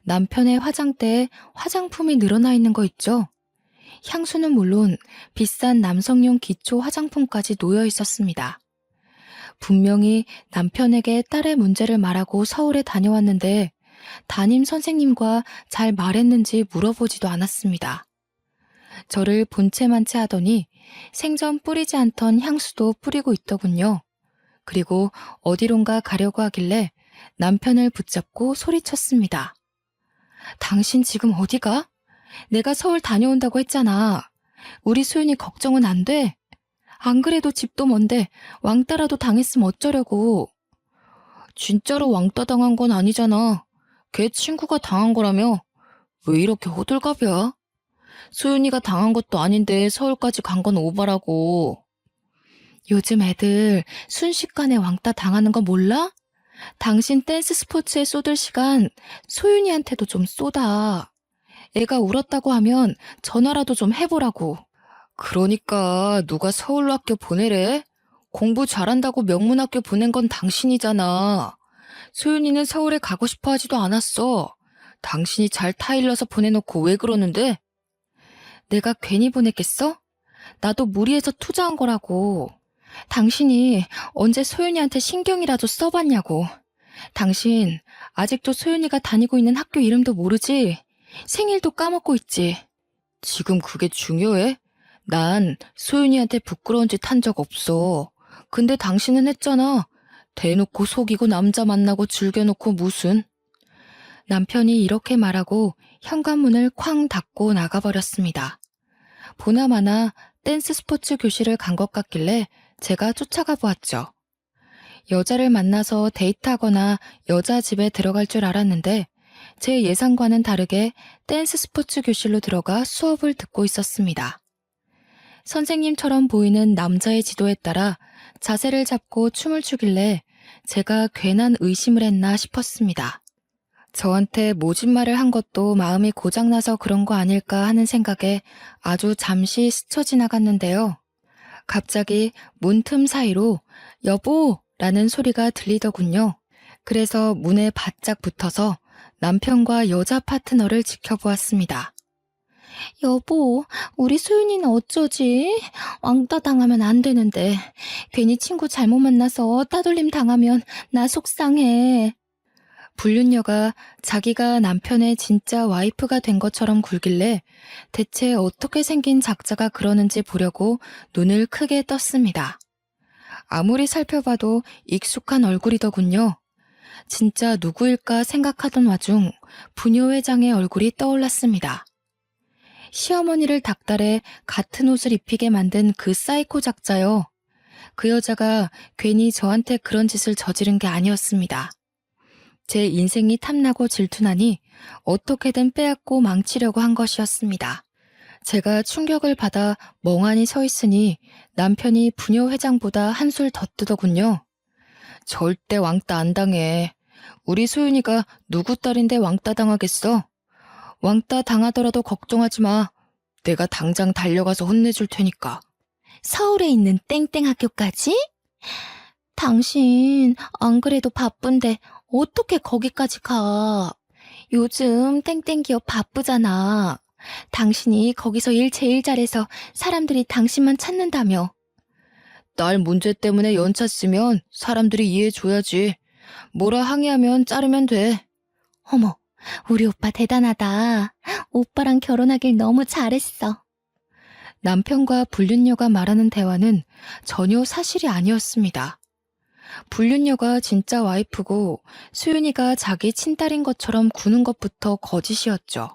남편의 화장대에 화장품이 늘어나 있는 거 있죠? 향수는 물론 비싼 남성용 기초 화장품까지 놓여 있었습니다. 분명히 남편에게 딸의 문제를 말하고 서울에 다녀왔는데 담임 선생님과 잘 말했는지 물어보지도 않았습니다. 저를 본체만체 하더니 생전 뿌리지 않던 향수도 뿌리고 있더군요. 그리고 어디론가 가려고 하길래 남편을 붙잡고 소리쳤습니다. 당신 지금 어디가? 내가 서울 다녀온다고 했잖아. 우리 소윤이 걱정은 안 돼? 안 그래도 집도 먼데 왕따라도 당했으면 어쩌려고. 진짜로 왕따 당한 건 아니잖아. 걔 친구가 당한 거라며. 왜 이렇게 호들갑이야? 소윤이가 당한 것도 아닌데 서울까지 간 건 오바라고. 요즘 애들 순식간에 왕따 당하는 거 몰라? 당신 댄스 스포츠에 쏟을 시간 소윤이한테도 좀 쏟아. 애가 울었다고 하면 전화라도 좀 해보라고. 그러니까 누가 서울로 학교 보내래? 공부 잘한다고 명문학교 보낸 건 당신이잖아. 소윤이는 서울에 가고 싶어 하지도 않았어. 당신이 잘 타일러서 보내놓고 왜 그러는데? 내가 괜히 보냈겠어? 나도 무리해서 투자한 거라고. 당신이 언제 소윤이한테 신경이라도 써봤냐고. 당신 아직도 소윤이가 다니고 있는 학교 이름도 모르지? 생일도 까먹고 있지. 지금 그게 중요해? 난 소윤이한테 부끄러운 짓 한 적 없어. 근데 당신은 했잖아. 대놓고 속이고 남자 만나고 즐겨놓고 무슨. 남편이 이렇게 말하고 현관문을 쾅 닫고 나가버렸습니다. 보나마나 댄스 스포츠 교실을 간 것 같길래 제가 쫓아가 보았죠. 여자를 만나서 데이트하거나 여자 집에 들어갈 줄 알았는데 제 예상과는 다르게 댄스 스포츠 교실로 들어가 수업을 듣고 있었습니다. 선생님처럼 보이는 남자의 지도에 따라 자세를 잡고 춤을 추길래 제가 괜한 의심을 했나 싶었습니다. 저한테 모진말을 한 것도 마음이 고장나서 그런 거 아닐까 하는 생각에 아주 잠시 스쳐 지나갔는데요. 갑자기 문틈 사이로 여보! 라는 소리가 들리더군요. 그래서 문에 바짝 붙어서 남편과 여자 파트너를 지켜보았습니다. 여보, 우리 소윤이는 어쩌지? 왕따 당하면 안 되는데. 괜히 친구 잘못 만나서 따돌림 당하면 나 속상해. 불륜녀가 자기가 남편의 진짜 와이프가 된 것처럼 굴길래 대체 어떻게 생긴 작자가 그러는지 보려고 눈을 크게 떴습니다. 아무리 살펴봐도 익숙한 얼굴이더군요. 진짜 누구일까 생각하던 와중 부녀회장의 얼굴이 떠올랐습니다. 시어머니를 닥달해 같은 옷을 입히게 만든 그 사이코 작자요. 그 여자가 괜히 저한테 그런 짓을 저지른 게 아니었습니다. 제 인생이 탐나고 질투나니 어떻게든 빼앗고 망치려고 한 것이었습니다. 제가 충격을 받아 멍하니 서 있으니 남편이 부녀회장보다 한술 더 뜨더군요. 절대 왕따 안 당해. 우리 소윤이가 누구 딸인데 왕따 당하겠어? 왕따 당하더라도 걱정하지 마. 내가 당장 달려가서 혼내줄 테니까. 서울에 있는 땡땡 학교까지? 당신 안 그래도 바쁜데 어떻게 거기까지 가? 요즘 땡땡 기업 바쁘잖아. 당신이 거기서 일 제일 잘해서 사람들이 당신만 찾는다며. 딸 문제 때문에 연차 쓰면 사람들이 이해해줘야지. 뭐라 항의하면 자르면 돼. 어머, 우리 오빠 대단하다. 오빠랑 결혼하길 너무 잘했어. 남편과 불륜녀가 말하는 대화는 전혀 사실이 아니었습니다. 불륜녀가 진짜 와이프고 소윤이가 자기 친딸인 것처럼 구는 것부터 거짓이었죠.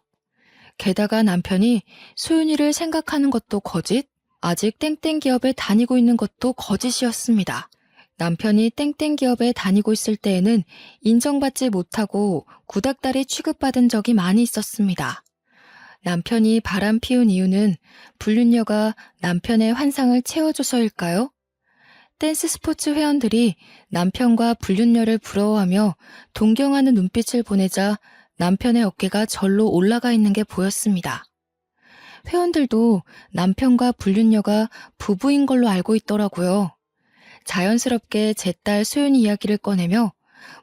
게다가 남편이 소윤이를 생각하는 것도 거짓, 아직 땡땡 기업에 다니고 있는 것도 거짓이었습니다. 남편이 땡땡 기업에 다니고 있을 때에는 인정받지 못하고 구닥다리 취급받은 적이 많이 있었습니다. 남편이 바람 피운 이유는 불륜녀가 남편의 환상을 채워줘서일까요? 댄스 스포츠 회원들이 남편과 불륜녀를 부러워하며 동경하는 눈빛을 보내자 남편의 어깨가 절로 올라가 있는 게 보였습니다. 회원들도 남편과 불륜녀가 부부인 걸로 알고 있더라고요. 자연스럽게 제 딸 소윤이 이야기를 꺼내며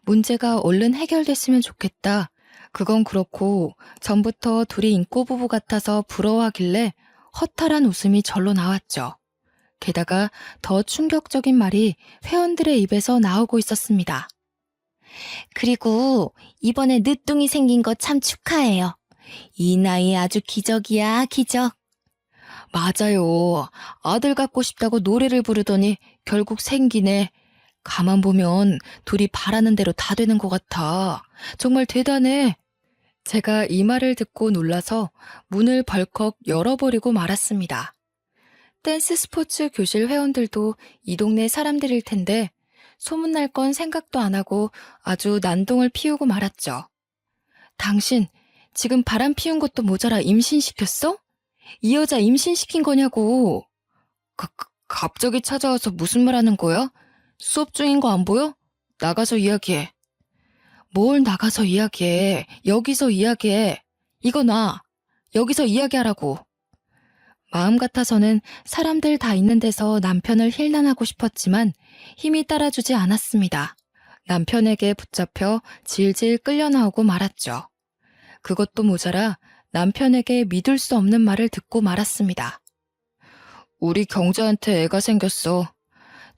문제가 얼른 해결됐으면 좋겠다. 그건 그렇고 전부터 둘이 인꼬 부부 같아서 부러워하길래 허탈한 웃음이 절로 나왔죠. 게다가 더 충격적인 말이 회원들의 입에서 나오고 있었습니다. 그리고 이번에 늦둥이 생긴 거 참 축하해요. 이 나이에 아주 기적이야, 기적. 맞아요. 아들 갖고 싶다고 노래를 부르더니 결국 생기네. 가만 보면 둘이 바라는 대로 다 되는 것 같아. 정말 대단해. 제가 이 말을 듣고 놀라서 문을 벌컥 열어버리고 말았습니다. 댄스 스포츠 교실 회원들도 이 동네 사람들일 텐데 소문날 건 생각도 안 하고 아주 난동을 피우고 말았죠. 당신 지금 바람 피운 것도 모자라 임신시켰어? 이 여자 임신시킨 거냐고. 갑자기 찾아와서 무슨 말 하는 거야? 수업 중인 거 안 보여? 나가서 이야기해. 뭘 나가서 이야기해. 여기서 이야기해. 이거 놔. 여기서 이야기하라고. 마음 같아서는 사람들 다 있는 데서 남편을 힐난하고 싶었지만 힘이 따라주지 않았습니다. 남편에게 붙잡혀 질질 끌려 나오고 말았죠. 그것도 모자라 남편에게 믿을 수 없는 말을 듣고 말았습니다. 우리 경자한테 애가 생겼어.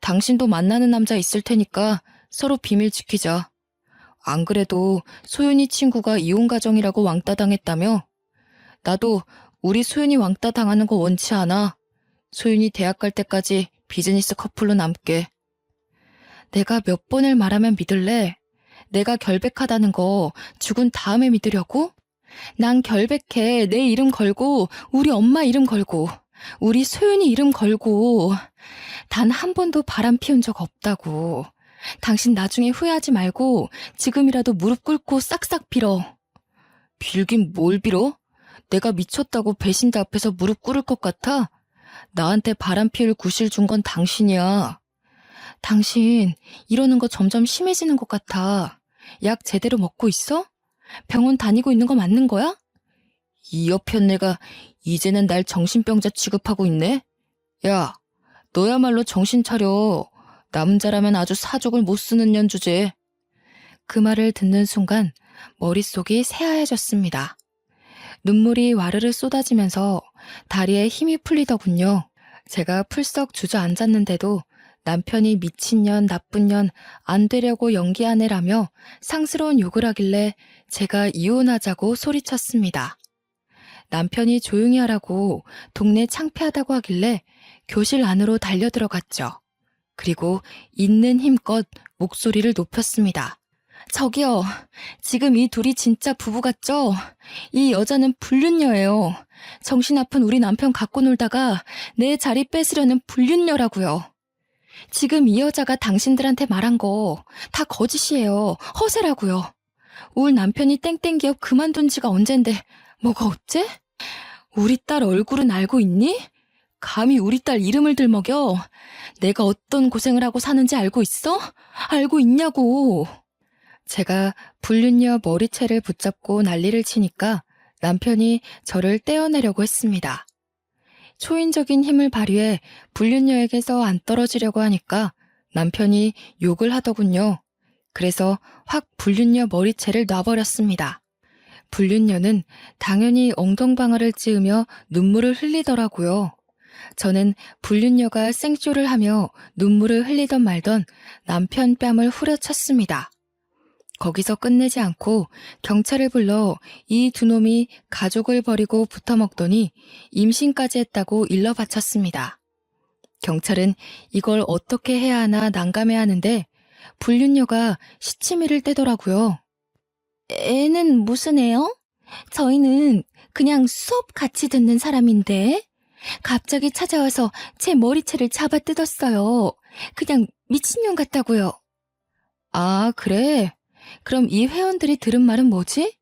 당신도 만나는 남자 있을 테니까 서로 비밀 지키자. 안 그래도 소윤이 친구가 이혼 가정이라고 왕따 당했다며? 나도 우리 소윤이 왕따 당하는 거 원치 않아. 소윤이 대학 갈 때까지 비즈니스 커플로 남게. 내가 몇 번을 말하면 믿을래? 내가 결백하다는 거 죽은 다음에 믿으려고? 난 결백해. 내 이름 걸고 우리 엄마 이름 걸고 우리 소윤이 이름 걸고 단 한 번도 바람 피운 적 없다고. 당신 나중에 후회하지 말고 지금이라도 무릎 꿇고 싹싹 빌어. 빌긴 뭘 빌어? 내가 미쳤다고 배신자 앞에서 무릎 꿇을 것 같아? 나한테 바람 피울 구실 준 건 당신이야. 당신 이러는 거 점점 심해지는 것 같아. 약 제대로 먹고 있어? 병원 다니고 있는 거 맞는 거야? 이 여편네가 이제는 날 정신병자 취급하고 있네? 야, 너야말로 정신 차려. 남자라면 아주 사족을 못 쓰는 년 주제. 그 말을 듣는 순간 머릿속이 새하얘졌습니다. 눈물이 와르르 쏟아지면서 다리에 힘이 풀리더군요. 제가 풀썩 주저앉았는데도 남편이 미친년, 나쁜 년, 안 되려고 연기하네라며 상스러운 욕을 하길래 제가 이혼하자고 소리쳤습니다. 남편이 조용히 하라고 동네 창피하다고 하길래 교실 안으로 달려들어갔죠. 그리고 있는 힘껏 목소리를 높였습니다. 저기요, 지금 이 둘이 진짜 부부 같죠? 이 여자는 불륜녀예요. 정신 아픈 우리 남편 갖고 놀다가 내 자리 뺏으려는 불륜녀라고요. 지금 이 여자가 당신들한테 말한 거 다 거짓이에요. 허세라고요. 울 남편이 땡땡 기업 그만둔 지가 언젠데 뭐가 어째? 우리 딸 얼굴은 알고 있니? 감히 우리 딸 이름을 들먹여. 내가 어떤 고생을 하고 사는지 알고 있어? 알고 있냐고. 제가 불륜녀 머리채를 붙잡고 난리를 치니까 남편이 저를 떼어내려고 했습니다. 초인적인 힘을 발휘해 불륜녀에게서 안 떨어지려고 하니까 남편이 욕을 하더군요. 그래서 확 불륜녀 머리채를 놔버렸습니다. 불륜녀는 당연히 엉덩방아를 찌으며 눈물을 흘리더라고요. 저는 불륜녀가 생쇼를 하며 눈물을 흘리던 말던 남편 뺨을 후려쳤습니다. 거기서 끝내지 않고 경찰을 불러 이 두 놈이 가족을 버리고 붙어먹더니 임신까지 했다고 일러 바쳤습니다. 경찰은 이걸 어떻게 해야 하나 난감해하는데 불륜녀가 시치미를 떼더라고요. 애는 무슨 애요? 저희는 그냥 수업 같이 듣는 사람인데 갑자기 찾아와서 제 머리채를 잡아 뜯었어요. 그냥 미친년 같다고요. 아, 그래? 그럼 이 회원들이 들은 말은 뭐지?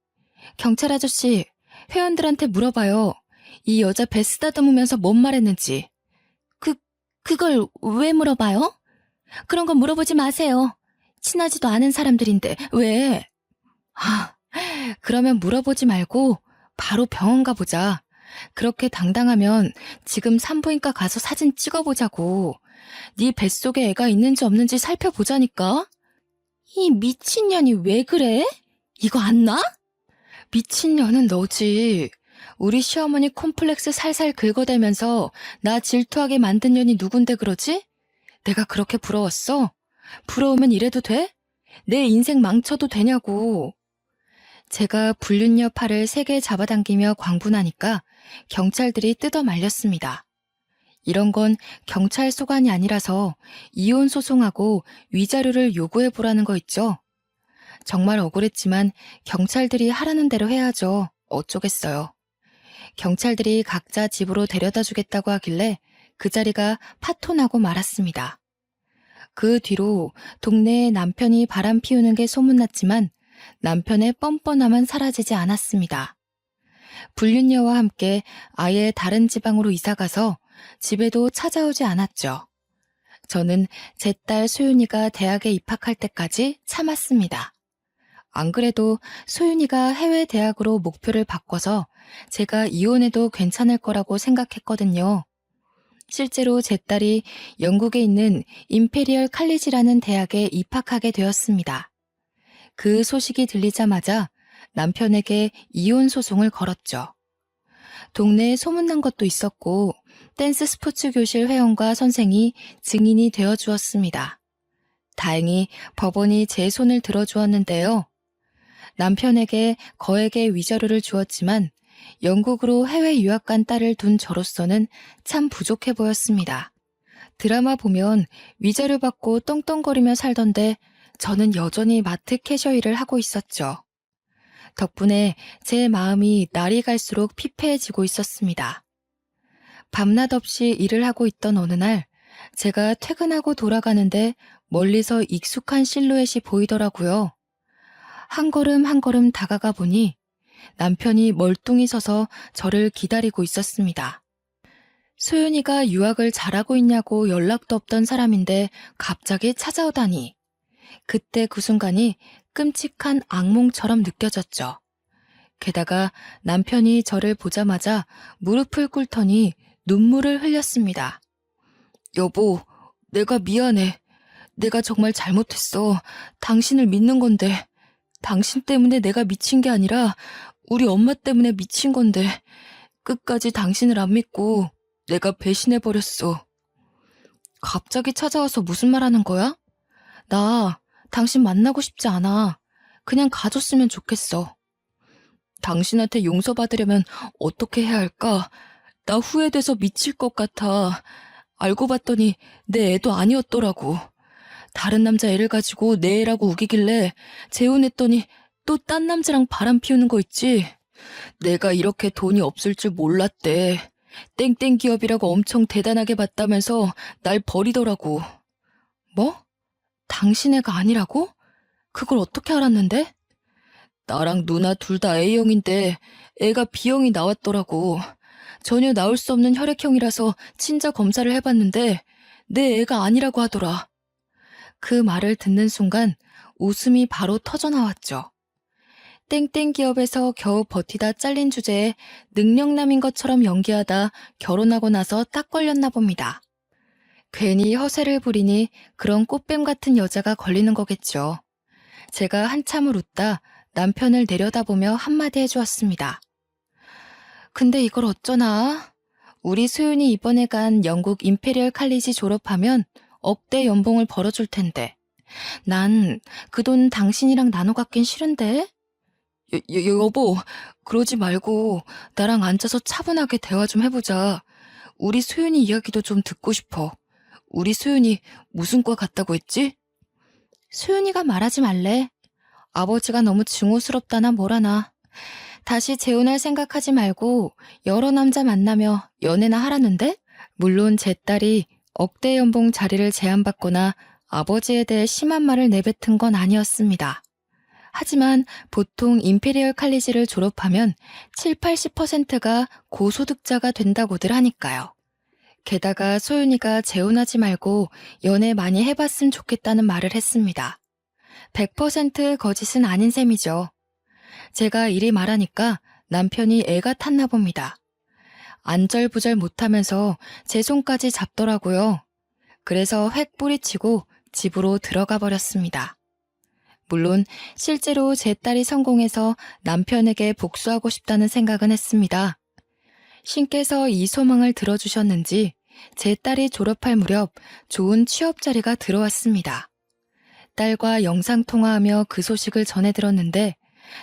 경찰 아저씨, 회원들한테 물어봐요. 이 여자 배 쓰다듬으면서 뭔 말했는지. 그, 그걸 왜 물어봐요? 그런 건 물어보지 마세요. 친하지도 않은 사람들인데, 왜? 아, 그러면 물어보지 말고 바로 병원 가보자. 그렇게 당당하면 지금 산부인과 가서 사진 찍어보자고. 네 뱃속에 애가 있는지 없는지 살펴보자니까. 이 미친년이 왜 그래? 이거 안 나? 미친년은 너지. 우리 시어머니 콤플렉스 살살 긁어대면서 나 질투하게 만든 년이 누군데 그러지? 내가 그렇게 부러웠어? 부러우면 이래도 돼? 내 인생 망쳐도 되냐고. 제가 불륜녀 팔을 세게 잡아당기며 광분하니까 경찰들이 뜯어 말렸습니다. 이런 건 경찰 소관이 아니라서 이혼 소송하고 위자료를 요구해보라는 거 있죠. 정말 억울했지만 경찰들이 하라는 대로 해야죠. 어쩌겠어요. 경찰들이 각자 집으로 데려다 주겠다고 하길래 그 자리가 파토나고 말았습니다. 그 뒤로 동네에 남편이 바람 피우는 게 소문났지만 남편의 뻔뻔함은 사라지지 않았습니다. 불륜녀와 함께 아예 다른 지방으로 이사가서 집에도 찾아오지 않았죠. 저는 제 딸 소윤이가 대학에 입학할 때까지 참았습니다. 안 그래도 소윤이가 해외 대학으로 목표를 바꿔서 제가 이혼해도 괜찮을 거라고 생각했거든요. 실제로 제 딸이 영국에 있는 임페리얼 칼리지라는 대학에 입학하게 되었습니다. 그 소식이 들리자마자 남편에게 이혼 소송을 걸었죠. 동네에 소문난 것도 있었고 댄스 스포츠 교실 회원과 선생이 증인이 되어 주었습니다. 다행히 법원이 제 손을 들어주었는데요. 남편에게 거액의 위자료를 주었지만 영국으로 해외 유학 간 딸을 둔 저로서는 참 부족해 보였습니다. 드라마 보면 위자료 받고 떵떵거리며 살던데 저는 여전히 마트 캐셔 일을 하고 있었죠. 덕분에 제 마음이 날이 갈수록 피폐해지고 있었습니다. 밤낮 없이 일을 하고 있던 어느 날 제가 퇴근하고 돌아가는데 멀리서 익숙한 실루엣이 보이더라고요. 한 걸음 한 걸음 다가가 보니 남편이 멀뚱히 서서 저를 기다리고 있었습니다. 소윤이가 유학을 잘하고 있냐고 연락도 없던 사람인데 갑자기 찾아오다니. 그때 그 순간이 끔찍한 악몽처럼 느껴졌죠. 게다가 남편이 저를 보자마자 무릎을 꿇더니 눈물을 흘렸습니다. 여보, 내가 미안해. 내가 정말 잘못했어. 당신을 믿는 건데. 당신 때문에 내가 미친 게 아니라 우리 엄마 때문에 미친 건데 끝까지 당신을 안 믿고 내가 배신해버렸어. 갑자기 찾아와서 무슨 말 하는 거야? 나 당신 만나고 싶지 않아. 그냥 가줬으면 좋겠어. 당신한테 용서받으려면 어떻게 해야 할까? 나 후회돼서 미칠 것 같아. 알고 봤더니 내 애도 아니었더라고. 다른 남자 애를 가지고 내 애라고 우기길래 재혼했더니 또 딴 남자랑 바람 피우는 거 있지? 내가 이렇게 돈이 없을 줄 몰랐대. 땡땡 기업이라고 엄청 대단하게 봤다면서 날 버리더라고. 뭐? 당신 애가 아니라고? 그걸 어떻게 알았는데? 나랑 누나 둘 다 A형인데 애가 B형이 나왔더라고. 전혀 나올 수 없는 혈액형이라서 친자 검사를 해봤는데 내 애가 아니라고 하더라. 그 말을 듣는 순간 웃음이 바로 터져나왔죠. 땡땡 기업에서 겨우 버티다 잘린 주제에 능력남인 것처럼 연기하다 결혼하고 나서 딱 걸렸나 봅니다. 괜히 허세를 부리니 그런 꽃뱀 같은 여자가 걸리는 거겠죠. 제가 한참을 웃다 남편을 내려다보며 한마디 해주었습니다. 근데 이걸 어쩌나? 우리 소윤이 이번에 간 영국 임페리얼 칼리지 졸업하면 억대 연봉을 벌어줄 텐데. 난 그 돈 당신이랑 나눠 갖긴 싫은데? 여보, 그러지 말고 나랑 앉아서 차분하게 대화 좀 해보자. 우리 소윤이 이야기도 좀 듣고 싶어. 우리 소윤이 무슨 과 갔다고 했지? 소윤이가 말하지 말래. 아버지가 너무 증오스럽다나 뭐라나. 다시 재혼할 생각하지 말고 여러 남자 만나며 연애나 하라는데? 물론 제 딸이 억대 연봉 자리를 제안받거나 아버지에 대해 심한 말을 내뱉은 건 아니었습니다. 하지만 보통 임페리얼 칼리지를 졸업하면 7, 80%가 고소득자가 된다고들 하니까요. 게다가 소윤이가 재혼하지 말고 연애 많이 해봤으면 좋겠다는 말을 했습니다. 100% 거짓은 아닌 셈이죠. 제가 이리 말하니까 남편이 애가 탔나 봅니다. 안절부절 못하면서 제 손까지 잡더라고요. 그래서 획 뿌리치고 집으로 들어가 버렸습니다. 물론 실제로 제 딸이 성공해서 남편에게 복수하고 싶다는 생각은 했습니다. 신께서 이 소망을 들어주셨는지 제 딸이 졸업할 무렵 좋은 취업 자리가 들어왔습니다. 딸과 영상통화하며 그 소식을 전해 들었는데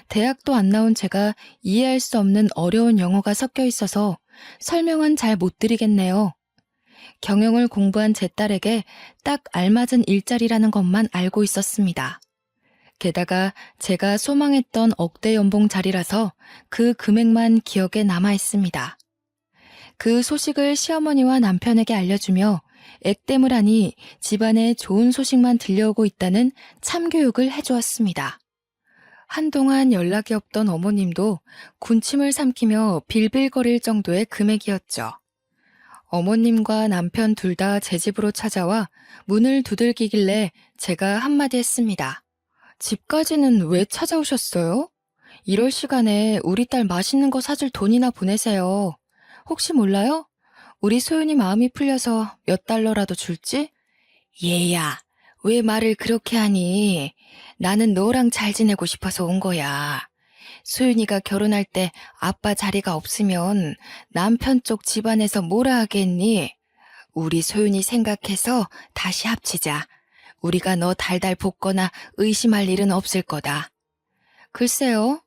대학도 안 나온 제가 이해할 수 없는 어려운 영어가 섞여 있어서 설명은 잘 못 드리겠네요. 경영을 공부한 제 딸에게 딱 알맞은 일자리라는 것만 알고 있었습니다. 게다가 제가 소망했던 억대 연봉 자리라서 그 금액만 기억에 남아 있습니다. 그 소식을 시어머니와 남편에게 알려주며 액땜을 하니 집안에 좋은 소식만 들려오고 있다는 참교육을 해주었습니다. 한동안 연락이 없던 어머님도 군침을 삼키며 빌빌거릴 정도의 금액이었죠. 어머님과 남편 둘 다 제 집으로 찾아와 문을 두들기길래 제가 한마디 했습니다. 집까지는 왜 찾아오셨어요? 이럴 시간에 우리 딸 맛있는 거 사줄 돈이나 보내세요. 혹시 몰라요? 우리 소윤이 마음이 풀려서 몇 달러라도 줄지? 얘야, 왜 말을 그렇게 하니? 나는 너랑 잘 지내고 싶어서 온 거야. 소윤이가 결혼할 때 아빠 자리가 없으면 남편 쪽 집안에서 뭐라 하겠니? 우리 소윤이 생각해서 다시 합치자. 우리가 너 달달 볶거나 의심할 일은 없을 거다. 글쎄요.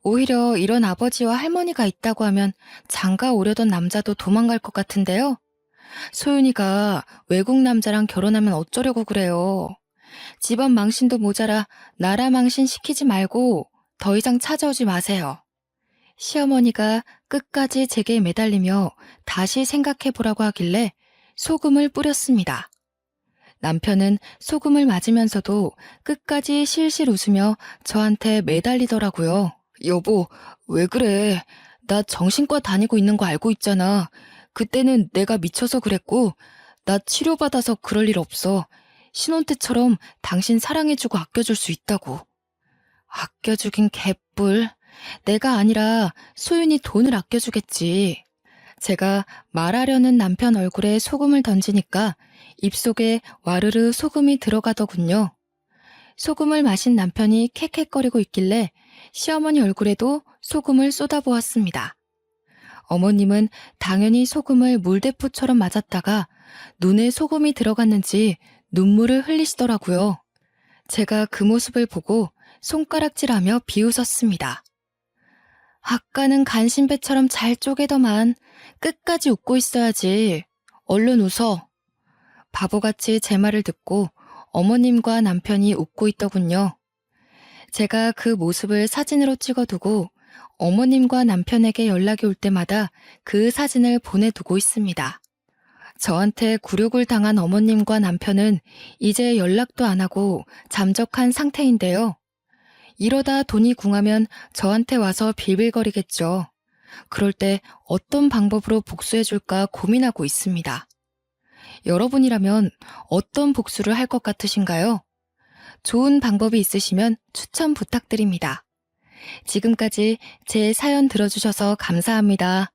오히려 이런 아버지와 할머니가 있다고 하면 장가 오려던 남자도 도망갈 것 같은데요. 소윤이가 외국 남자랑 결혼하면 어쩌려고 그래요. 집안 망신도 모자라 나라 망신 시키지 말고 더 이상 찾아오지 마세요. 시어머니가 끝까지 제게 매달리며 다시 생각해보라고 하길래 소금을 뿌렸습니다. 남편은 소금을 맞으면서도 끝까지 실실 웃으며 저한테 매달리더라고요. 여보, 왜 그래? 나 정신과 다니고 있는 거 알고 있잖아. 그때는 내가 미쳐서 그랬고, 나 치료받아서 그럴 일 없어. 신혼 때처럼 당신 사랑해주고 아껴줄 수 있다고. 아껴주긴 개뿔. 내가 아니라 소윤이 돈을 아껴주겠지. 제가 말하려는 남편 얼굴에 소금을 던지니까 입속에 와르르 소금이 들어가더군요. 소금을 마신 남편이 캑캑거리고 있길래 시어머니 얼굴에도 소금을 쏟아보았습니다. 어머님은 당연히 소금을 물대포처럼 맞았다가 눈에 소금이 들어갔는지 눈물을 흘리시더라고요. 제가 그 모습을 보고 손가락질하며 비웃었습니다. 아까는 간신배처럼 잘 쪼개더만 끝까지 웃고 있어야지. 얼른 웃어. 바보같이 제 말을 듣고 어머님과 남편이 웃고 있더군요. 제가 그 모습을 사진으로 찍어두고 어머님과 남편에게 연락이 올 때마다 그 사진을 보내두고 있습니다. 저한테 굴욕을 당한 어머님과 남편은 이제 연락도 안 하고 잠적한 상태인데요. 이러다 돈이 궁하면 저한테 와서 빌빌거리겠죠. 그럴 때 어떤 방법으로 복수해줄까 고민하고 있습니다. 여러분이라면 어떤 복수를 할 것 같으신가요? 좋은 방법이 있으시면 추천 부탁드립니다. 지금까지 제 사연 들어주셔서 감사합니다.